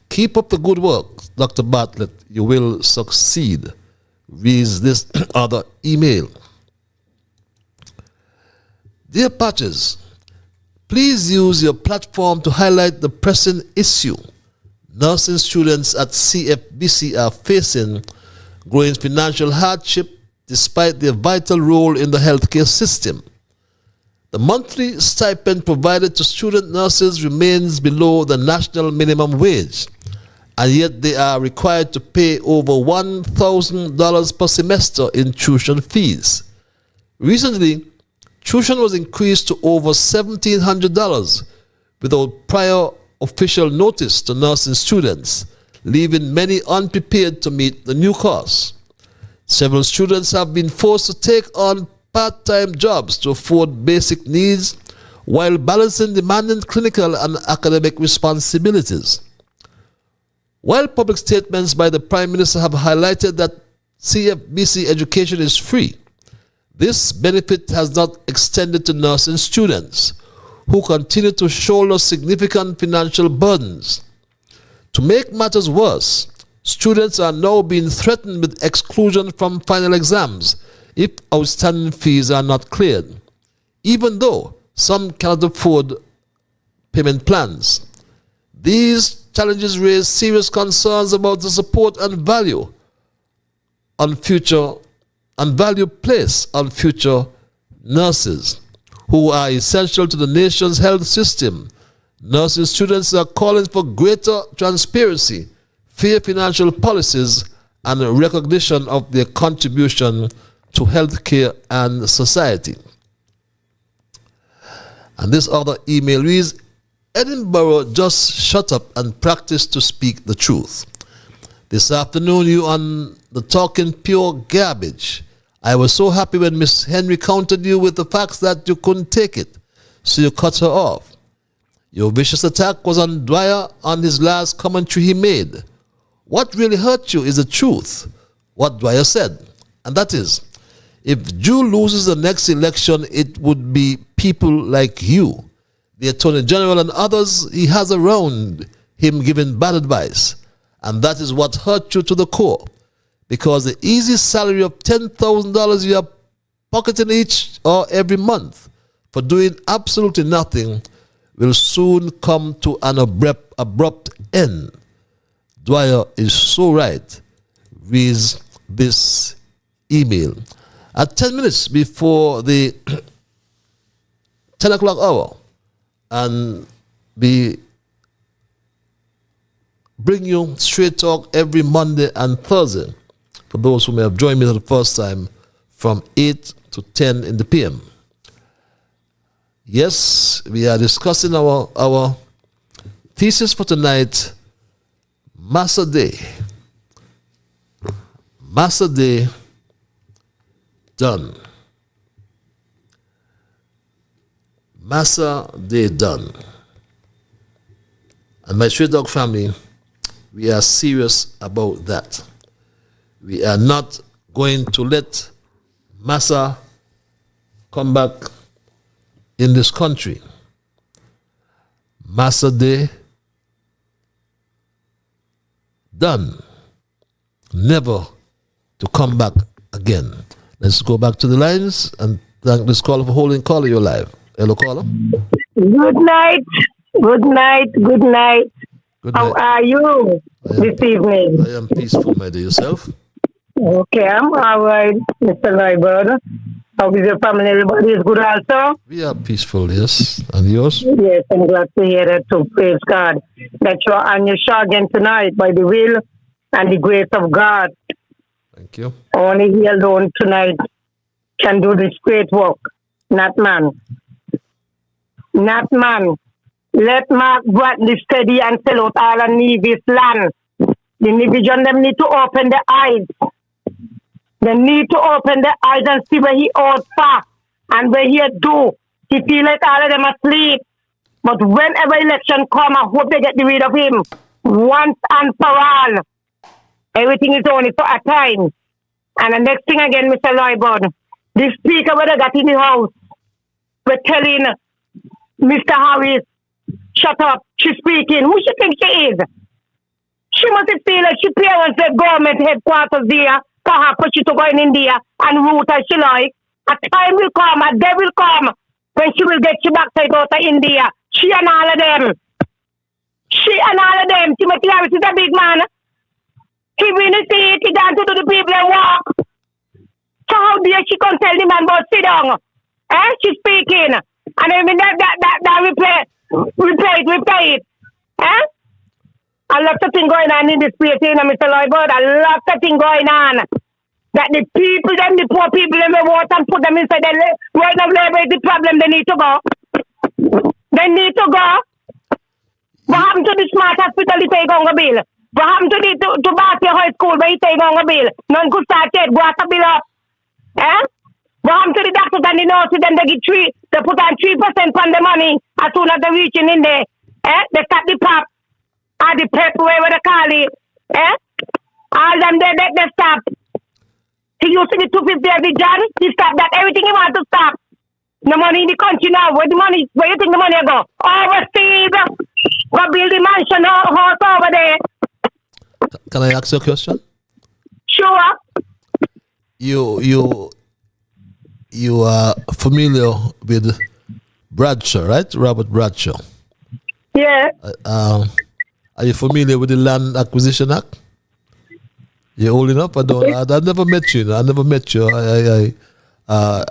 Keep up the good work, Dr. Bartlett. You will succeed. Reads this other email. Dear Patches, please use your platform to highlight the pressing issue nursing students at CFBC are facing, growing financial hardship despite their vital role in the healthcare system. The monthly stipend provided to student nurses remains below the national minimum wage, and yet they are required to pay over $1,000 per semester in tuition fees. Recently, tuition was increased to over $1,700 without prior official notice to nursing students, leaving many unprepared to meet the new costs. Several students have been forced to take on part-time jobs to afford basic needs while balancing demanding clinical and academic responsibilities. While public statements by the Prime Minister have highlighted that CFBC education is free, this benefit has not extended to nursing students, who continue to shoulder significant financial burdens. To make matters worse, students are now being threatened with exclusion from final exams if outstanding fees are not cleared, even though some cannot afford payment plans. These challenges raise serious concerns about the support and value placed on future nurses, who are essential to the nation's health system. Nursing students are calling for greater transparency, fair financial policies, and a recognition of their contribution to healthcare and society. And this other email reads, Edinburgh, just shut up and practice to speak the truth. This afternoon, you on the Talking Pure Garbage. I was so happy when Miss Henry countered you with the facts that you couldn't take it, so you cut her off. Your vicious attack was on Dwyer on his last commentary he made. What really hurt you is the truth, what Dwyer said, and that is, if Jew loses the next election, it would be people like you, the Attorney General and others he has around him giving bad advice, and that is what hurt you to the core. Because the easy salary of $10,000 you are pocketing each or every month for doing absolutely nothing will soon come to an abrupt end. Dwyer is so right. Reads this email. At 10 minutes before the 10 o'clock hour, and bring you straight talk every Monday and Thursday, for those who may have joined me for the first time, from 8 to 10 in the PM. Yes, we are discussing our thesis for tonight, Massa Day. Massa Day done. Massa Day done. And my Straight Dog family, we are serious about that. We are not going to let Massa come back in this country. Massa Day done. Never to come back again. Let's go back to the lines and thank this caller for holding. Caller, you're live. Hello, caller. Good night. Good night. Good night. Good How night. are you this evening? I am peaceful, my dear. Yourself? Okay, I'm all right, Mr. Liebert. How is your family? Everybody is good also? We are peaceful, yes. And yours? Yes, I'm glad to hear that too. Praise God. That you're on your show again tonight by the will and the grace of God. Thank you. Only He alone tonight can do this great work, not man. Not man. Let Mark Bradley study and sell out all of Nevis land. The Nevis them need to open their eyes. They need to open the eyes and see where he ought for and where he do. He feel like all of them asleep. But whenever election come, I hope they get rid of him once and for all. Everything is only for a time. And the next thing again, Mr. Loybord, the speaker when I got in the house, we're telling Mr. Harris, shut up, she's speaking. Who she think she is? She must feel like she parents the government headquarters there, perhaps for she to go in India and root as she like. A time will come, a day will come when she will get you back to go to India. She and all of them. Timothy Harris is a big man. He really see it, he down to do the people and walk. So how dare she come tell the man about sit down? She's speaking. And I mean that replay it. A lot of things going on in this place, Mr. Loybord. A lot of things going on. That the people, them, the poor people, them, they want and put them inside the right of labor is the problem. They need to go. They need to go. What happened to the smart hospital? They take on a bill. What happened to the to Batia High School? They take on a bill. None could start yet. Go out a bill up. What happened to the doctors and the nurses? Then they get they put on 3% on the money as soon as they're reaching in there. They start the pop. Or the prep, whatever they call it. All them they stop. He used to be 250 every job. He stopped that. Everything he wants to stop. The money in the country now. Where you think the money go? Overseas. Go build the mansion house over there. Can I ask you a question? Sure. You are familiar with Bradshaw, right? Robert Bradshaw. Yeah. Are you familiar with the Land Acquisition Act? You're old enough? I've never met you. I never met you. I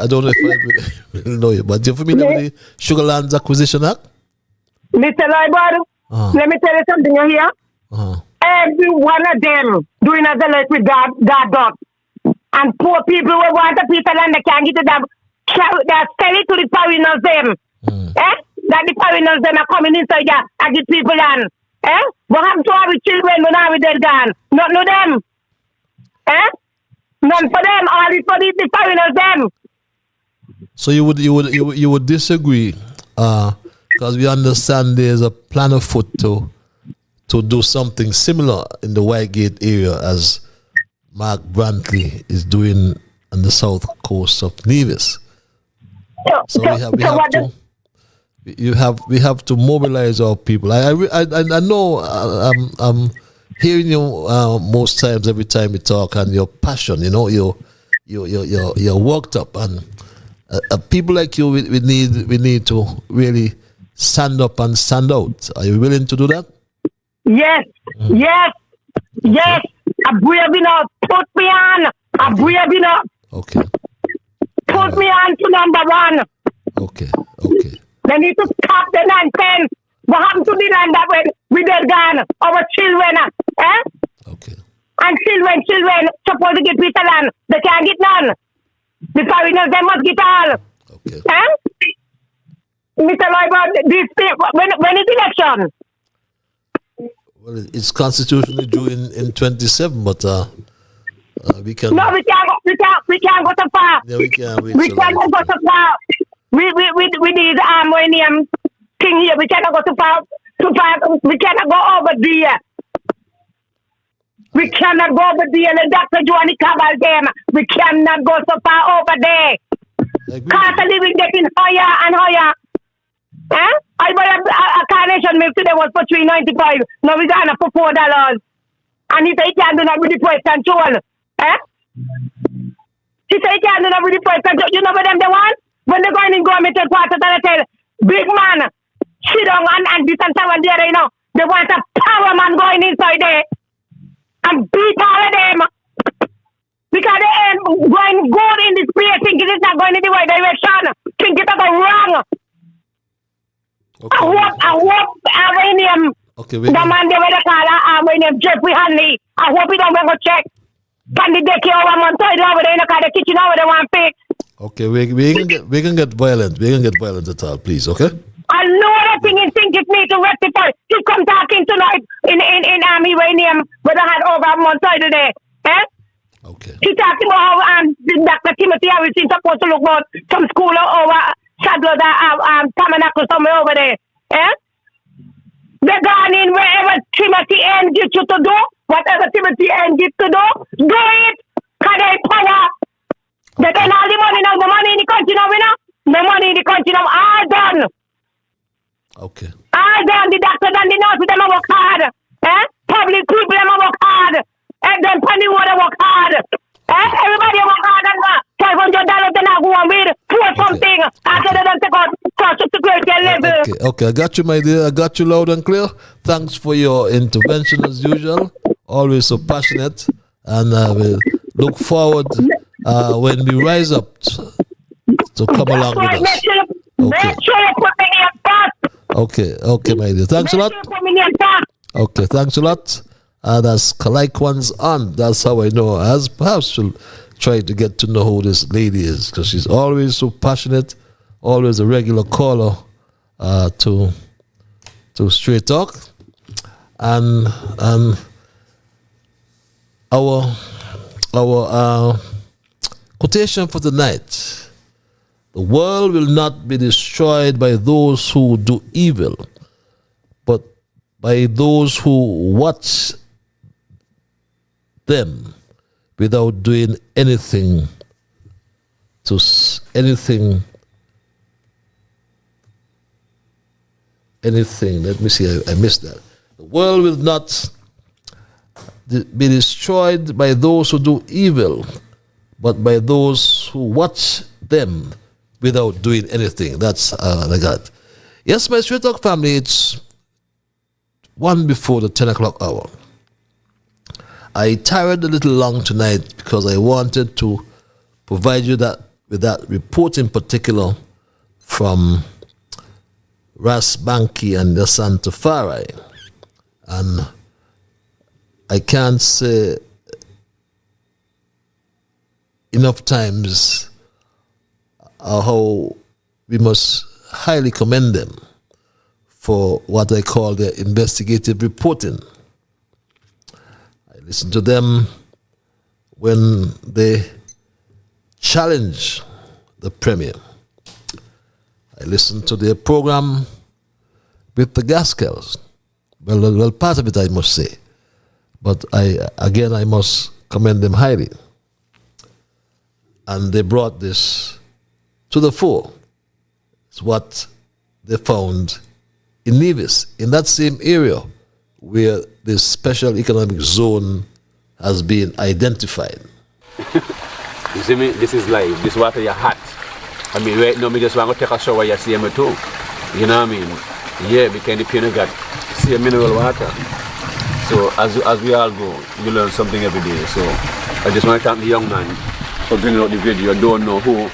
don't know if I really know you, but you're familiar with the Sugar Lands Acquisition Act? Mr. Loybord, let me tell you something here. Every one of them doing as they like with God dog. And poor people who want a piece of land, they can't get it. They sell it to the foreigners them. That the foreigners them are coming inside there and get people land. What happened to our children when our dead gone? Not no them. None for them, all is for the foreigners them. So you would disagree, because we understand there's a plan afoot to do something similar in the Whitegate area as Mark Brantley is doing on the south coast of Nevis. So we have to mobilize our people. I know I'm hearing you most times every time you talk, and your passion, you're worked up, and people like you, we need to really stand up and stand out. Are you willing to do that? Yes, yes. I'm braving up. Put me on. I'm braving up. Okay. Put me on to number one. Okay. They need to stop the nonsense. What happened to the land that we dead gone? Our children, Okay. And children supposed to get piece of land. They can't get none. The foreigners, they must get all. Okay. Mr. Loybord, when is election? Well, it's constitutionally due in 27, but we can. No, we can't go so far. Yeah, we can't. We can't go so far. We need Armenian thing here. We cannot go too far. We cannot go over there. We cannot go over there. The Dr. Johnny Cabal them. We cannot go so far over there. Cost of living getting higher and higher. I bought a carnation milk today was for $3.95. Now we got for $4. And he said he can't do that with the price control. He said he can't do that with the price control. You know what them they want? When they go in government headquarters and they tell big man, sit down and this and that and there, they want a power man going inside there and beat all of them. Because they ain't going good in this place, thinking it's not going in the right direction, thinking it's wrong. Okay. I hope Armenian, the man they were call Armenian Jeffrey Hanley, I hope he don't go check. Can the deck over Montoya over there in the kitchen over there one fix? Okay, we can get violent. We can get violent at all, please, okay? I know that thing and think it need to rectify. He come talking tonight in Iranian where they had over Montoya today. Okay. She talking about how Dr. Timothy Harrison supposed to look about some school over Sadler Tabernacle somewhere over there. Eh? They're gone in wherever Timothy engaged you to do, whatever Timothy engaged to do it. Because they power. They get all the money now, the money in the country now, the money in the country now, all done. Okay. All done, the doctors and the nurses, them work hard. Eh? Public people, them work hard. And then penny water work hard. Eh? Everybody work hard and $500 then I go and read for something. After they don't take out social security level. Okay, I got you, my dear. I got you loud and clear. Thanks for your intervention as usual. Always so passionate. And I will look forward when we rise up to come along with us. Make sure you put me in first. Okay, my dear. Thanks a lot. Okay, thanks a lot. That's like one's on. That's how I know. As perhaps she'll try to get to know who this lady is, because she's always so passionate, always a regular caller to Straight Talk. And our quotation for tonight: the world will not be destroyed by those who do evil, but by those who watch them without doing anything anything. Let me see, I missed that. The world will not be destroyed by those who do evil, but by those who watch them without doing anything. That's I got. Yes, my Straight Talk family, it's 1 before the 10 o'clock hour. I tired a little long tonight because I wanted to provide you with that report in particular from Ras Banki and the Santafari. And I can't say enough times how we must highly commend them for what I call their investigative reporting. I listen to them when they challenge the Premier. I listen to their program with the Gaskell. Well, part of it I must say. But I must commend them highly. And they brought this to the fore. It's what they found in Nevis, in that same area where this special economic zone has been identified. You see me? This is live. This water is hot. I mean, right now, I just want to take a shower. You see me too. You know what I mean? Yeah, because the piano got see mineral water. So as we all go, you learn something every day. So I just want to thank the young man for bringing out the video. I don't know who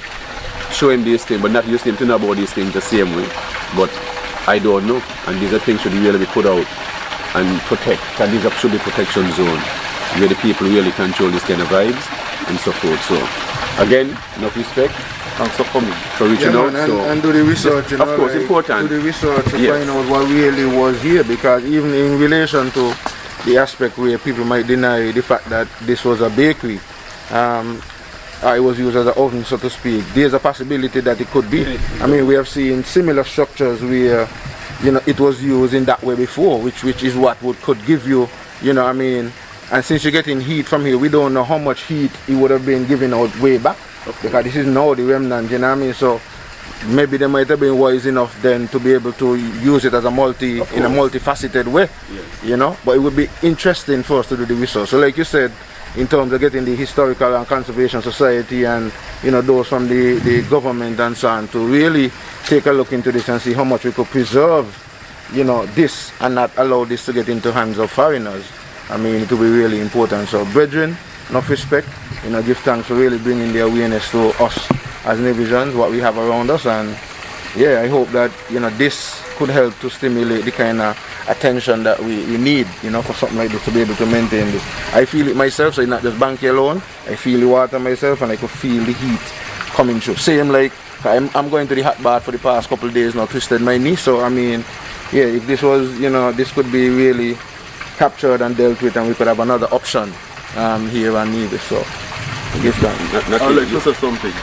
show him these things, but not used him to know about these things the same way. But I don't know, and these are things should really be put out and protect. And these should be protection zone where the people really control this kind of vibes and so forth. So again, enough respect. Thanks for coming, for reaching out. And do the research, of course, important. Do the research to find out what really was here, because even in relation to the aspect where people might deny the fact that this was a bakery, it was used as an oven, so to speak. There's a possibility that it could be. I mean, we have seen similar structures where, it was used in that way before, which is what could give you, I mean. And since you're getting heat from here, we don't know how much heat it would have been given out way back. Okay. Because this is now the remnant, you know what I mean? So maybe they might have been wise enough then to be able to use it as in a multifaceted way, But it would be interesting for us to do the research. So like you said, in terms of getting the Historical and Conservation Society and, those from the government and so on to really take a look into this and see how much we could preserve, this and not allow this to get into hands of foreigners. I mean, it will be really important. So, brethren, enough respect, give thanks for really bringing the awareness to us as Nevisians, what we have around us. And yeah, I hope that, this could help to stimulate the kind of attention that we need, for something like this to be able to maintain this. I feel it myself, so it's not just Banky alone. I feel the water myself and I could feel the heat coming through. Same like, I'm going to the hot bath for the past couple of days now, twisted my knee. So, I mean, yeah, if this was, this could be really captured and dealt with, and we could have another option here on Nevis. So, I guess that. I'd like to say something.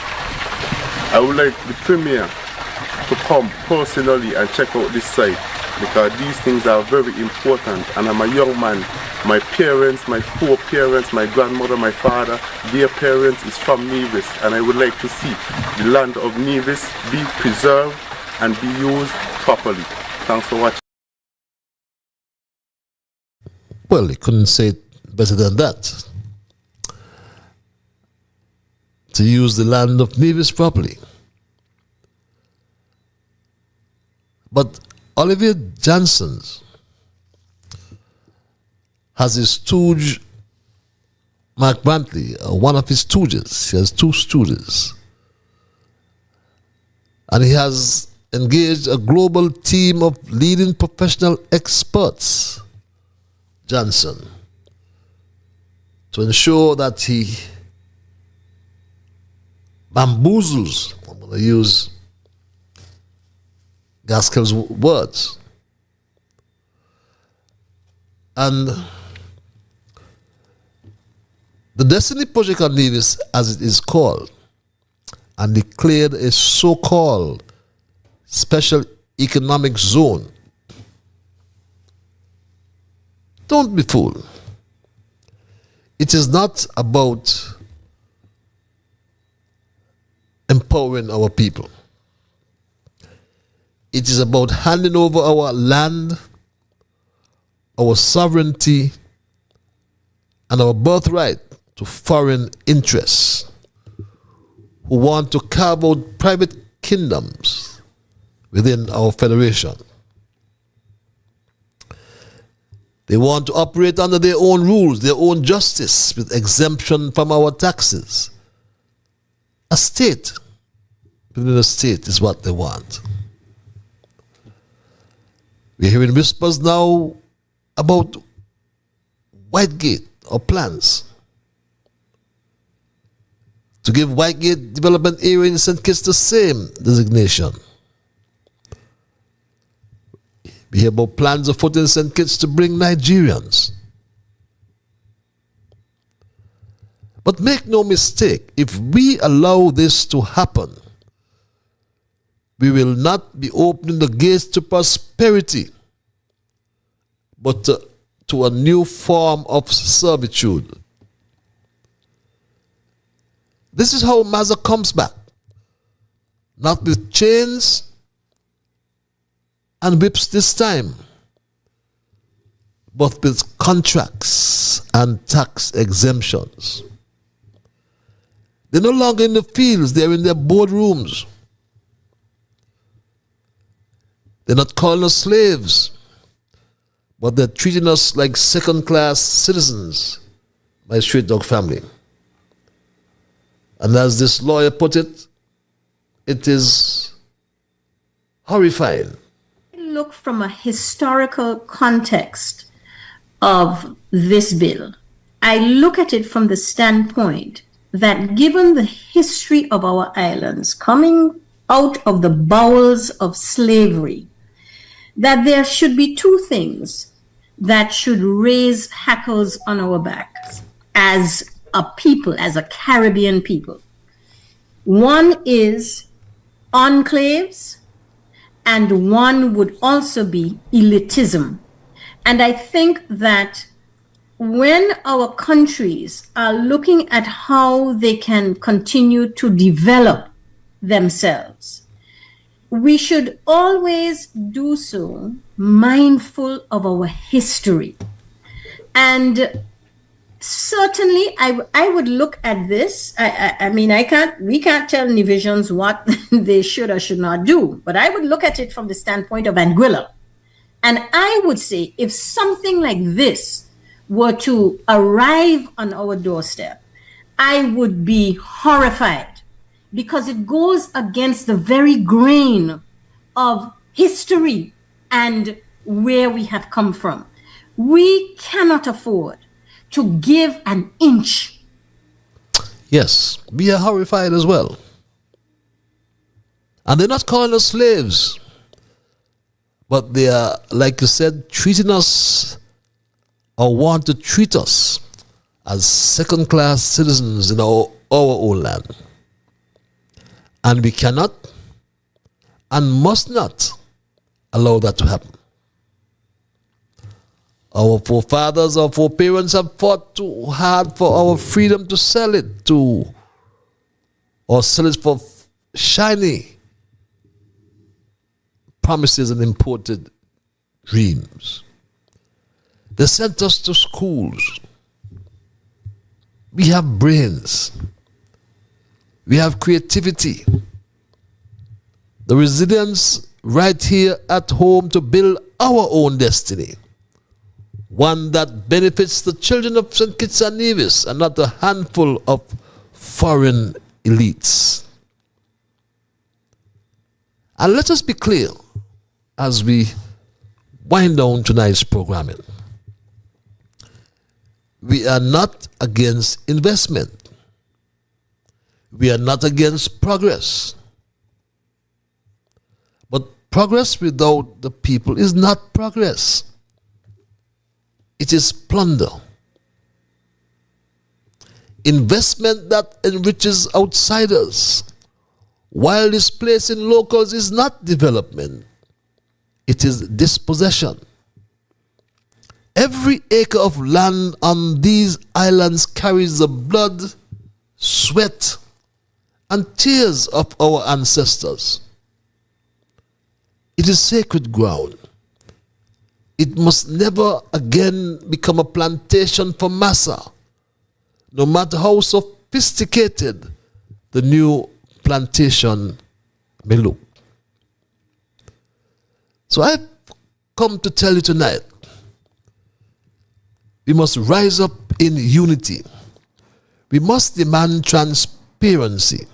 I would like the Premier to come personally and check out this site, because these things are very important. And I'm a young man. My parents, my foreparents, my grandmother, my father, their parents is from Nevis, and I would like to see the land of Nevis be preserved and be used properly. Thanks for watching. Well, you couldn't say it better than that. To use the land of Nevis properly. But Oliver Johnson has his stooge, Mark Brantley, one of his stooges. He has two stooges. And he has engaged a global team of leading professional experts, Johnson, to ensure that he bamboozles, I'm going to use Gaskell's words, and the Destiny Project on Nevis, as it is called, and declared a so-called special economic zone. Don't be fooled. It is not about empowering our people. It is about handing over our land, our sovereignty, and our birthright to foreign interests who want to carve out private kingdoms within our federation. They want to operate under their own rules, their own justice, with exemption from our taxes. A state within a state is what they want. We're hearing whispers now about Whitegate or plans to give Whitegate Development Area in St. Kitts the same designation. We hear about plans afoot in St. Kitts to bring Nigerians. But make no mistake, if we allow this to happen, we will not be opening the gates to prosperity, but to a new form of servitude. This is how Massa comes back. Not with chains and whips this time, but with contracts and tax exemptions. They're no longer in the fields, they're in their boardrooms. They're not calling us slaves, but they're treating us like second-class citizens, my street dog family. And as this lawyer put it, it is horrifying. Look from a historical context of this bill. I look at it from the standpoint that given the history of our islands coming out of the bowels of slavery, that there should be two things that should raise hackles on our backs as a people, as a Caribbean people. One is enclaves, and one would also be elitism. And I think that when our countries are looking at how they can continue to develop themselves, we should always do so mindful of our history. And certainly I would look at this. I mean, we can't tell Nevisians what they should or should not do, but I would look at it from the standpoint of Anguilla. And I would say if something like this were to arrive on our doorstep, I would be horrified, because it goes against the very grain of history and where we have come from. We cannot afford to give an inch. Yes, we are horrified as well. And they're not calling us slaves, but they are, like you said, treating us or want to treat us as second-class citizens in our own land. And we cannot and must not allow that to happen. Our forefathers, our foreparents have fought too hard for our freedom to sell it to, or sell it for shiny promises and imported dreams. They sent us to schools. We have brains. We have creativity. The resilience right here at home to build our own destiny. One that benefits the children of St. Kitts and Nevis and not a handful of foreign elites. And let us be clear as we wind down tonight's programming. We are not against investment. We are not against progress. But progress without the people is not progress. It is plunder. Investment that enriches outsiders while displacing locals is not development. It is dispossession. Every acre of land on these islands carries the blood, sweat, and tears of our ancestors. It is sacred ground. It must never again become a plantation for Massa, no matter how sophisticated the new plantation may look. So I've come to tell you tonight, we must rise up in unity. We must demand transparency.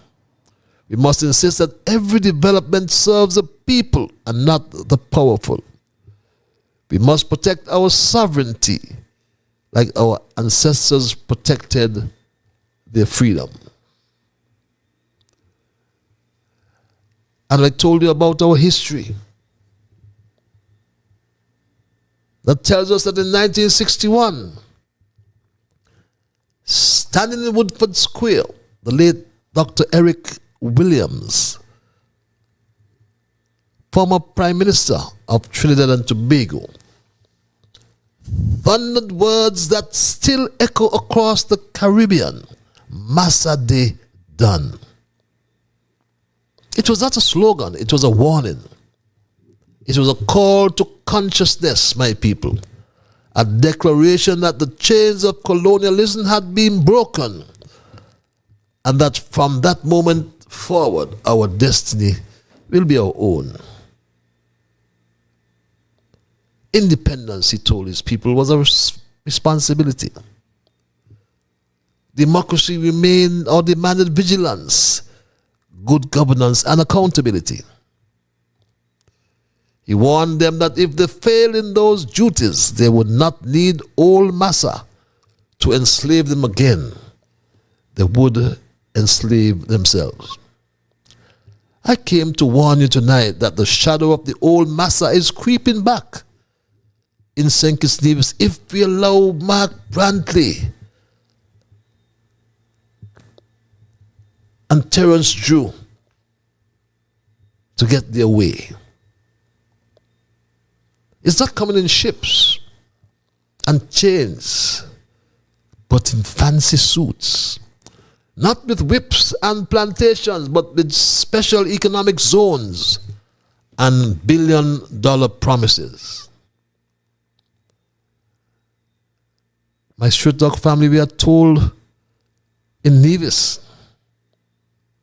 We must insist that every development serves the people and not the powerful. We must protect our sovereignty like our ancestors protected their freedom. And I told you about our history. That tells us that in 1961, standing in Woodford Square, the late Dr. Eric Williams, former Prime Minister of Trinidad and Tobago, thundered words that still echo across the Caribbean: Massa de done. It was not a slogan, it was a warning. It was a call to consciousness, my people. A declaration that the chains of colonialism had been broken, and that from that moment forward, our destiny will be our own. Independence, he told his people, was a responsibility. Democracy remained or demanded vigilance, good governance, and accountability. He warned them that if they failed in those duties, they would not need old Massa to enslave them again. They would enslave themselves. I came to warn you tonight that the shadow of the old Massa is creeping back in St. Kitts Nevis if we allow Mark Brantley and Terence Drew to get their way. It's not coming in ships and chains, but in fancy suits. Not with whips and plantations, but with special economic zones and billion-dollar promises. My Street Dog family, we are told in Nevis,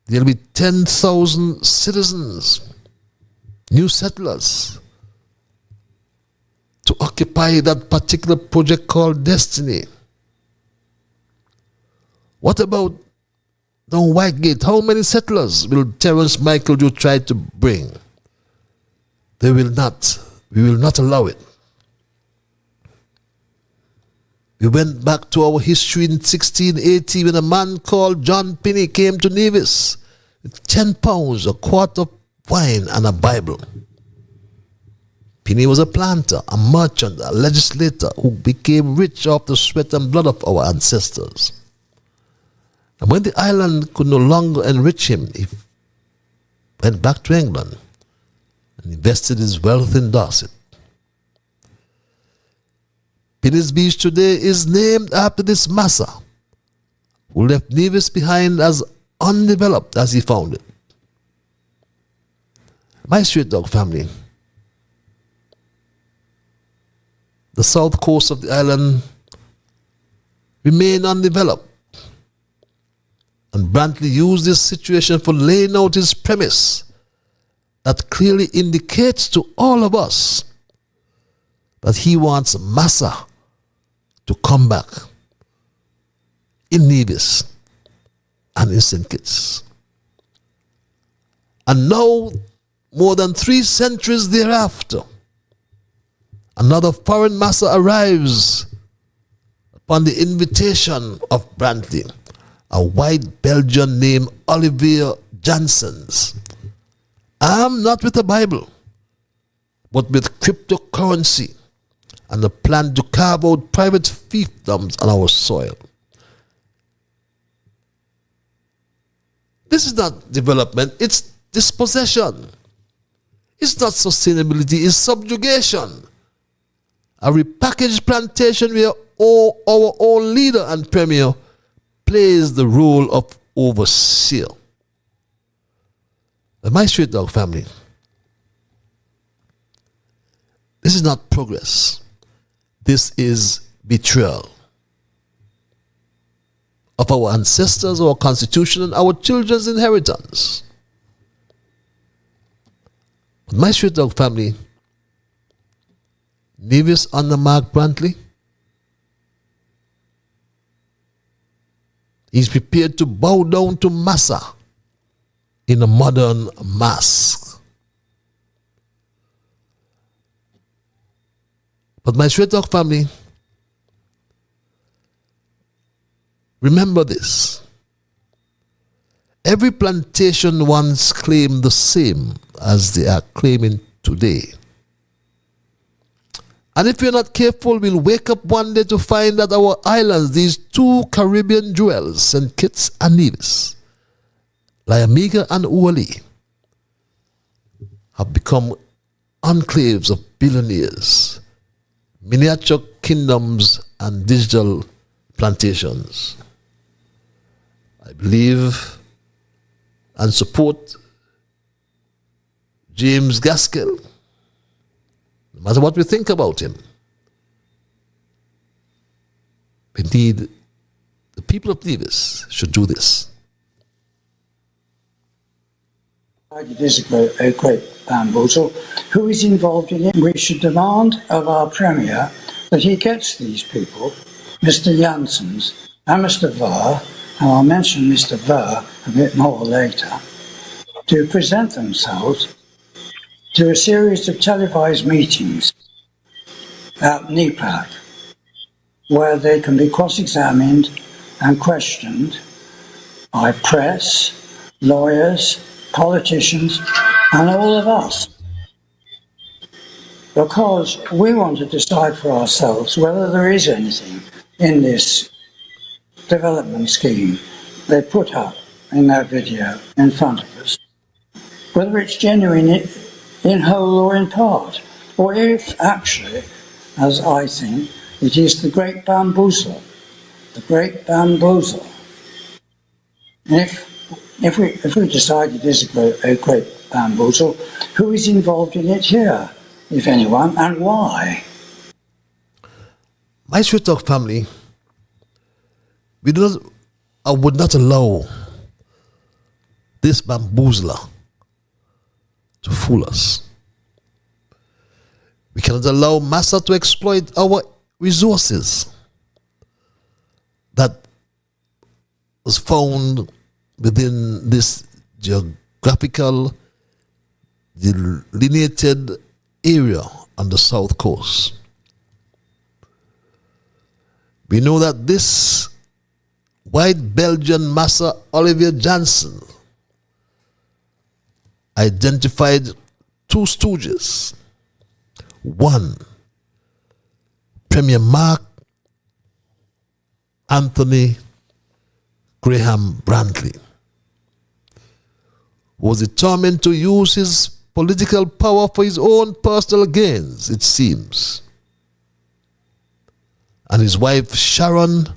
there'll be 10,000 citizens, new settlers, to occupy that particular project called Destiny. What about down Whitegate? How many settlers will Terence Michael Drew try to bring? They will not. We will not allow it. We went back to our history in 1680 when a man called John Pinney came to Nevis with £10, a quart of wine, and a Bible. Penny was a planter, a merchant, a legislator who became rich off the sweat and blood of our ancestors. And when the island could no longer enrich him, he went back to England and invested his wealth in Dorset. Penny's Beach today is named after this Massa, who left Nevis behind as undeveloped as he found it. My street dog family, the south coast of the island remained undeveloped, and Brantley used this situation for laying out his premise that clearly indicates to all of us that he wants Massa to come back in Nevis and in St. Kitts. And now, more than 3 centuries thereafter, another foreign Massa arrives upon the invitation of Brantley, a white Belgian named Olivier Janssens. I'm not with the Bible, but with cryptocurrency and the plan to carve out private fiefdoms on our soil. This is not development, it's dispossession. It's not sustainability, it's subjugation. A repackaged plantation where our own leader and premier plays the role of overseer. My street dog family, this is not progress. This is betrayal of our ancestors, our constitution, and our children's inheritance. But my street dog family, Nevis under Mark Brantley, is prepared to bow down to Massa in a modern mask. But my straight dog family, remember this. Every plantation once claimed the same as they are claiming today. And if we're not careful, we'll wake up one day to find that our islands, these 2 Caribbean jewels, St. Kitts and Nevis, Liamiga and Uali, have become enclaves of billionaires, miniature kingdoms, and digital plantations. I believe and support James Gaskell. No matter what we think about him, indeed, the people of Nevis should do this. It is a great bamboozle. Who is involved in it? We should demand of our Premier that he gets these people, Mr. Janssens and Mr. Ver, and I'll mention Mr. Ver a bit more later, to present themselves to a series of televised meetings at NEPAC, where they can be cross-examined and questioned by press, lawyers, politicians, and all of us. Because we want to decide for ourselves whether there is anything in this development scheme they put up in that video in front of us, whether it's genuine in whole or in part, or if actually, as I think, it is the great bamboozle, the great bamboozle. And if we decide it is a great bamboozle, who is involved in it here, if anyone, and why? My Street Talk family, I would not allow this bamboozler to fool us. We cannot allow Massa to exploit our resources that was found within this geographical delineated area on the south coast. We know that this white Belgian Massa Olivier Janssen identified 2 stooges One, Premier Mark Anthony Graham Brantley was determined to use his political power for his own personal gains, it seems. And his wife Sharon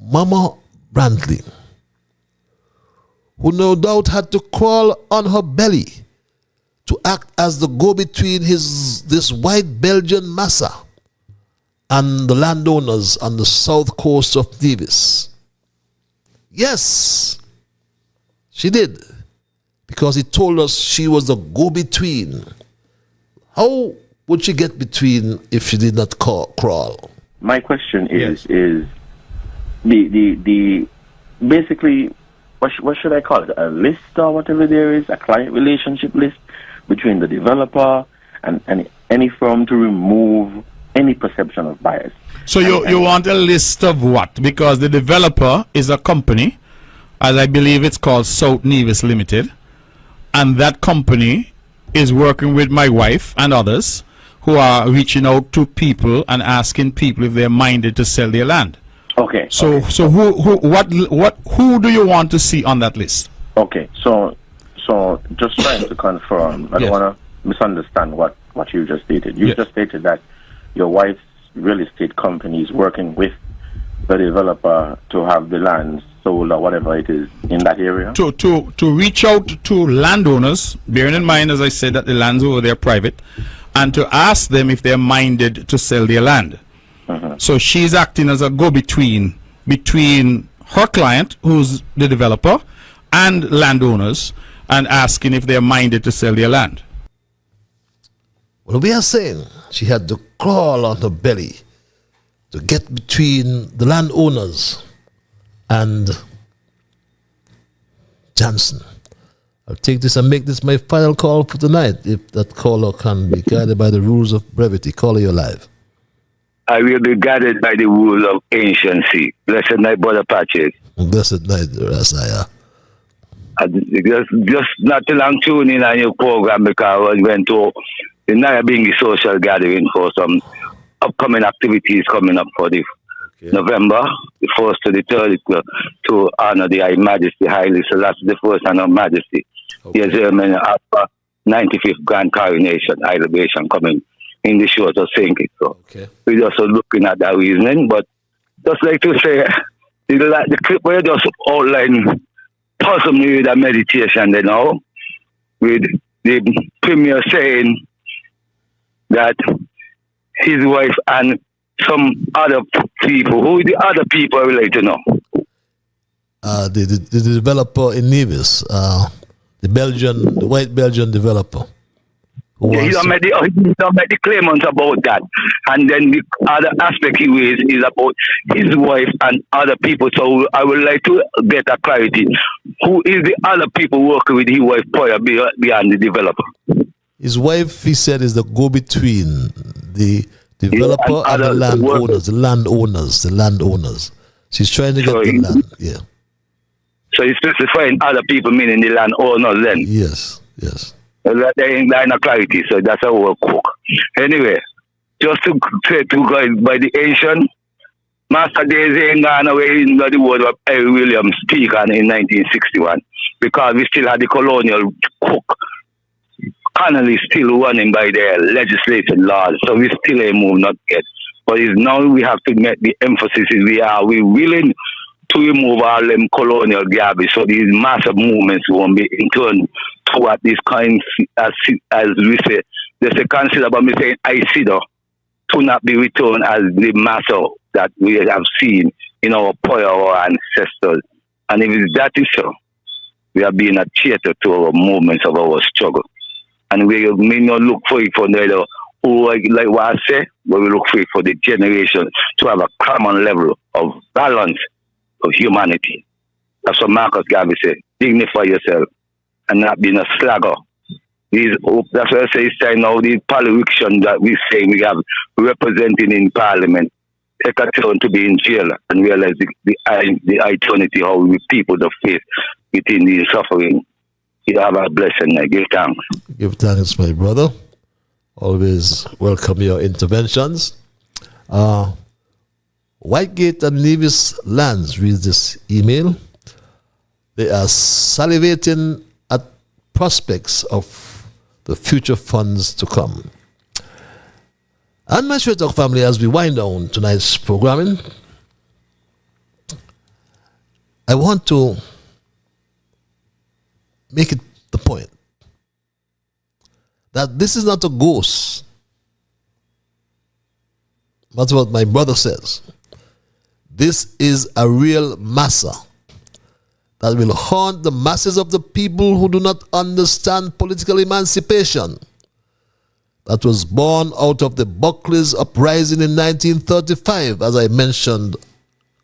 Mama Brantley, who no doubt had to crawl on her belly to act as the go-between this white Belgian Massa and the landowners on the south coast of Nevis. Yes, she did, because he told us she was the go-between. How would she get between if she did not crawl? My question is the basically, what should I call it? A list or whatever there is, a client relationship list between the developer and any firm to remove any perception of bias. So you want a list of what? Because the developer is a company, as I believe it's called South Nevis Limited, and that company is working with my wife and others who are reaching out to people and asking people if they're minded to sell their land. Okay. So who do you want to see on that list? Okay. So just trying to confirm. I don't want to misunderstand what you just stated. You just stated that your wife's real estate company is working with the developer to have the land sold or whatever it is in that area? To reach out to landowners, bearing in mind, as I said, that the lands over there are private, and to ask them if they're minded to sell their land. So she's acting as a go-between between her client, who's the developer, and landowners, and asking if they're minded to sell their land. Well, we are saying she had to crawl on her belly to get between the landowners and Johnson. I'll take this and make this my final call for tonight. If that caller can be guided by the rules of brevity, caller, you're live. I will be guided by the rule of anciency. Blessed night, Brother Patrick. Blessed night, Rasaya. Just not too long tune in on your program because I went to the Nayabingi social gathering for some upcoming activities coming up for the November, the 1st to the 3rd, to honor the High Majesty, Haile Selassie the First and Her Majesty. Yes, after 95th Grand Coronation, elevation coming in the short of St. Kitts. So we're just looking at that reasoning, but just like to say, the clip where you just outline possibly with a meditation, with the Premier saying that his wife and some other people, who the other people I would like to know? The developer in Nevis, the white Belgian developer. He don't make the claimants about that. And then the other aspect he raised is about his wife and other people. So I would like to get a clarity. Who is the other people working with his wife prior beyond the developer? His wife, he said, is the go-between the developer and the landowners. She's trying to get the land, yeah. So he's specifying other people, meaning the landowners then? Yes. There ain't no clarity, so that's how we'll cook. Anyway, just to say to go by the ancient, Master Days ain't gone away in the word of Harry Williams speak on in 1961, because we still had the colonial cook Connolly still running by their legislative laws, so we still ain't moved not yet. But it's now we have to make the emphasis is we willing to remove all them colonial garbage, so these massive movements won't be in turn toward this kind, as we say, they say consider, but me saying I see though, to not be returned as the matter that we have seen in our prior our ancestors. And if it's that is so, we are being a theater to our movements of our struggle. And we may not look for it for the like what I say, but we look for it for the generation to have a common level of balance of humanity. That's what Marcus Garvey said. Dignify yourself and not being a slagger. That's what I say it's time now, the politicians that we say we have representing in Parliament take a turn to be in jail and realize the eternity how we people the face within the suffering. You have a blessing. Give thanks. Give thanks, my brother. Always welcome your interventions. Whitegate and Nevis Lands reads this email. They are salivating at prospects of the future funds to come. And my Straight Talk family, as we wind down tonight's programming, I want to make it the point that this is not a ghost. That's what my brother says. This is a real Massa that will haunt the masses of the people who do not understand political emancipation that was born out of the Buckley's uprising in 1935, as I mentioned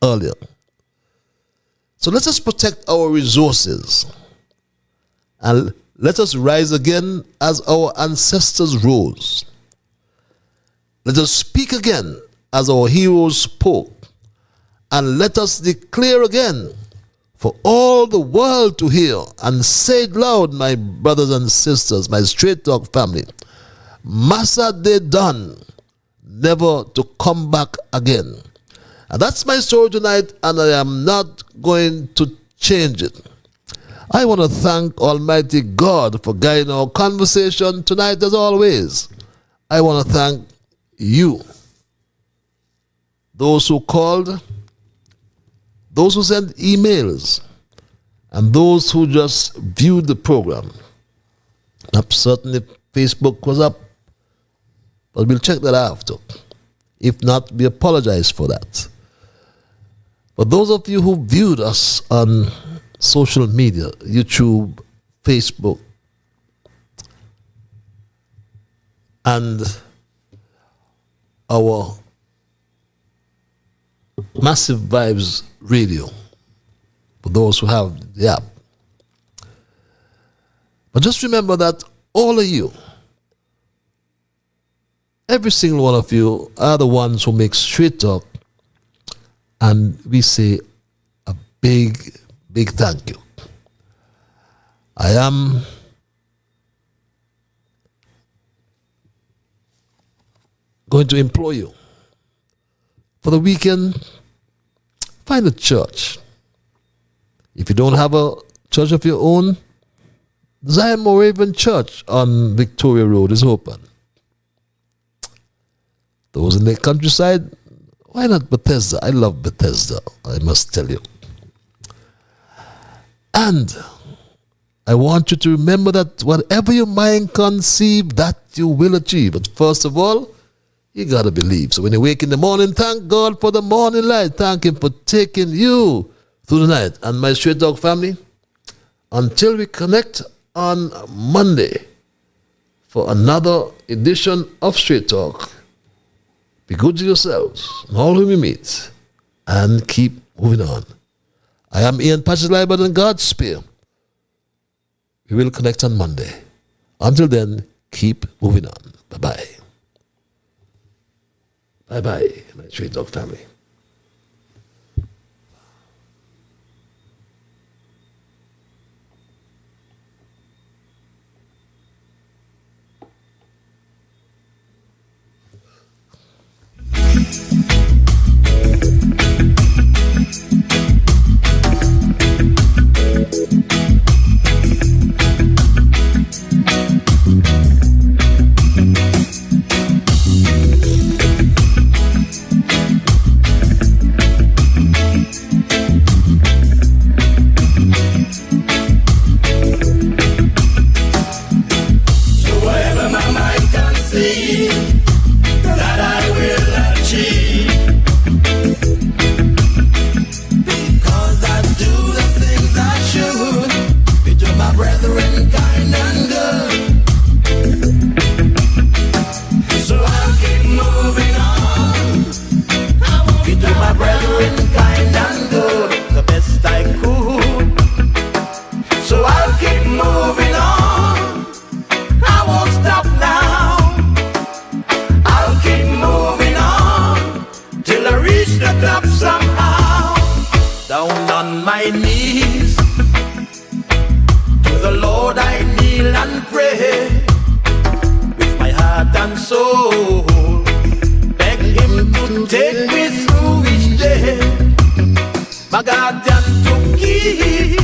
earlier. So let us protect our resources and let us rise again as our ancestors rose. Let us speak again as our heroes spoke, and let us declare again for all the world to hear, and say it loud, my brothers and sisters, my Straight Talk family. Massa they done, never to come back again. And that's my story tonight, and I am not going to change it. I want to thank Almighty God for guiding our conversation tonight as always. I want to thank you, those who called, those who sent emails, and those who just viewed the program. Certainly Facebook was up, but we'll check that after. If not, we apologize for that. But those of you who viewed us on social media, YouTube, Facebook, and our Massive Vibes radio, for those who have the app. But just remember that all of you, every single one of you, are the ones who make Straight Talk, and we say a big, big thank you. I am going to implore you, for the weekend, find a church. If you don't have a church of your own, Zion Moravian Church on Victoria Road is open. Those in the countryside, why not Bethesda? I love Bethesda, I must tell you. And I want you to remember that whatever your mind conceive, that you will achieve. But first of all, you got to believe. So when you wake in the morning, thank God for the morning light. Thank Him for taking you through the night. And my Straight Talk family, until we connect on Monday for another edition of Straight Talk, be good to yourselves and all whom you meet, and keep moving on. I am Ian Patches Liber and God's Spear. We will connect on Monday. Until then, keep moving on. Bye-bye. Bye-bye, my Straight Talk family. Lord, I kneel and pray with my heart. and soul. Beg him to take me through each day. My guardian to keep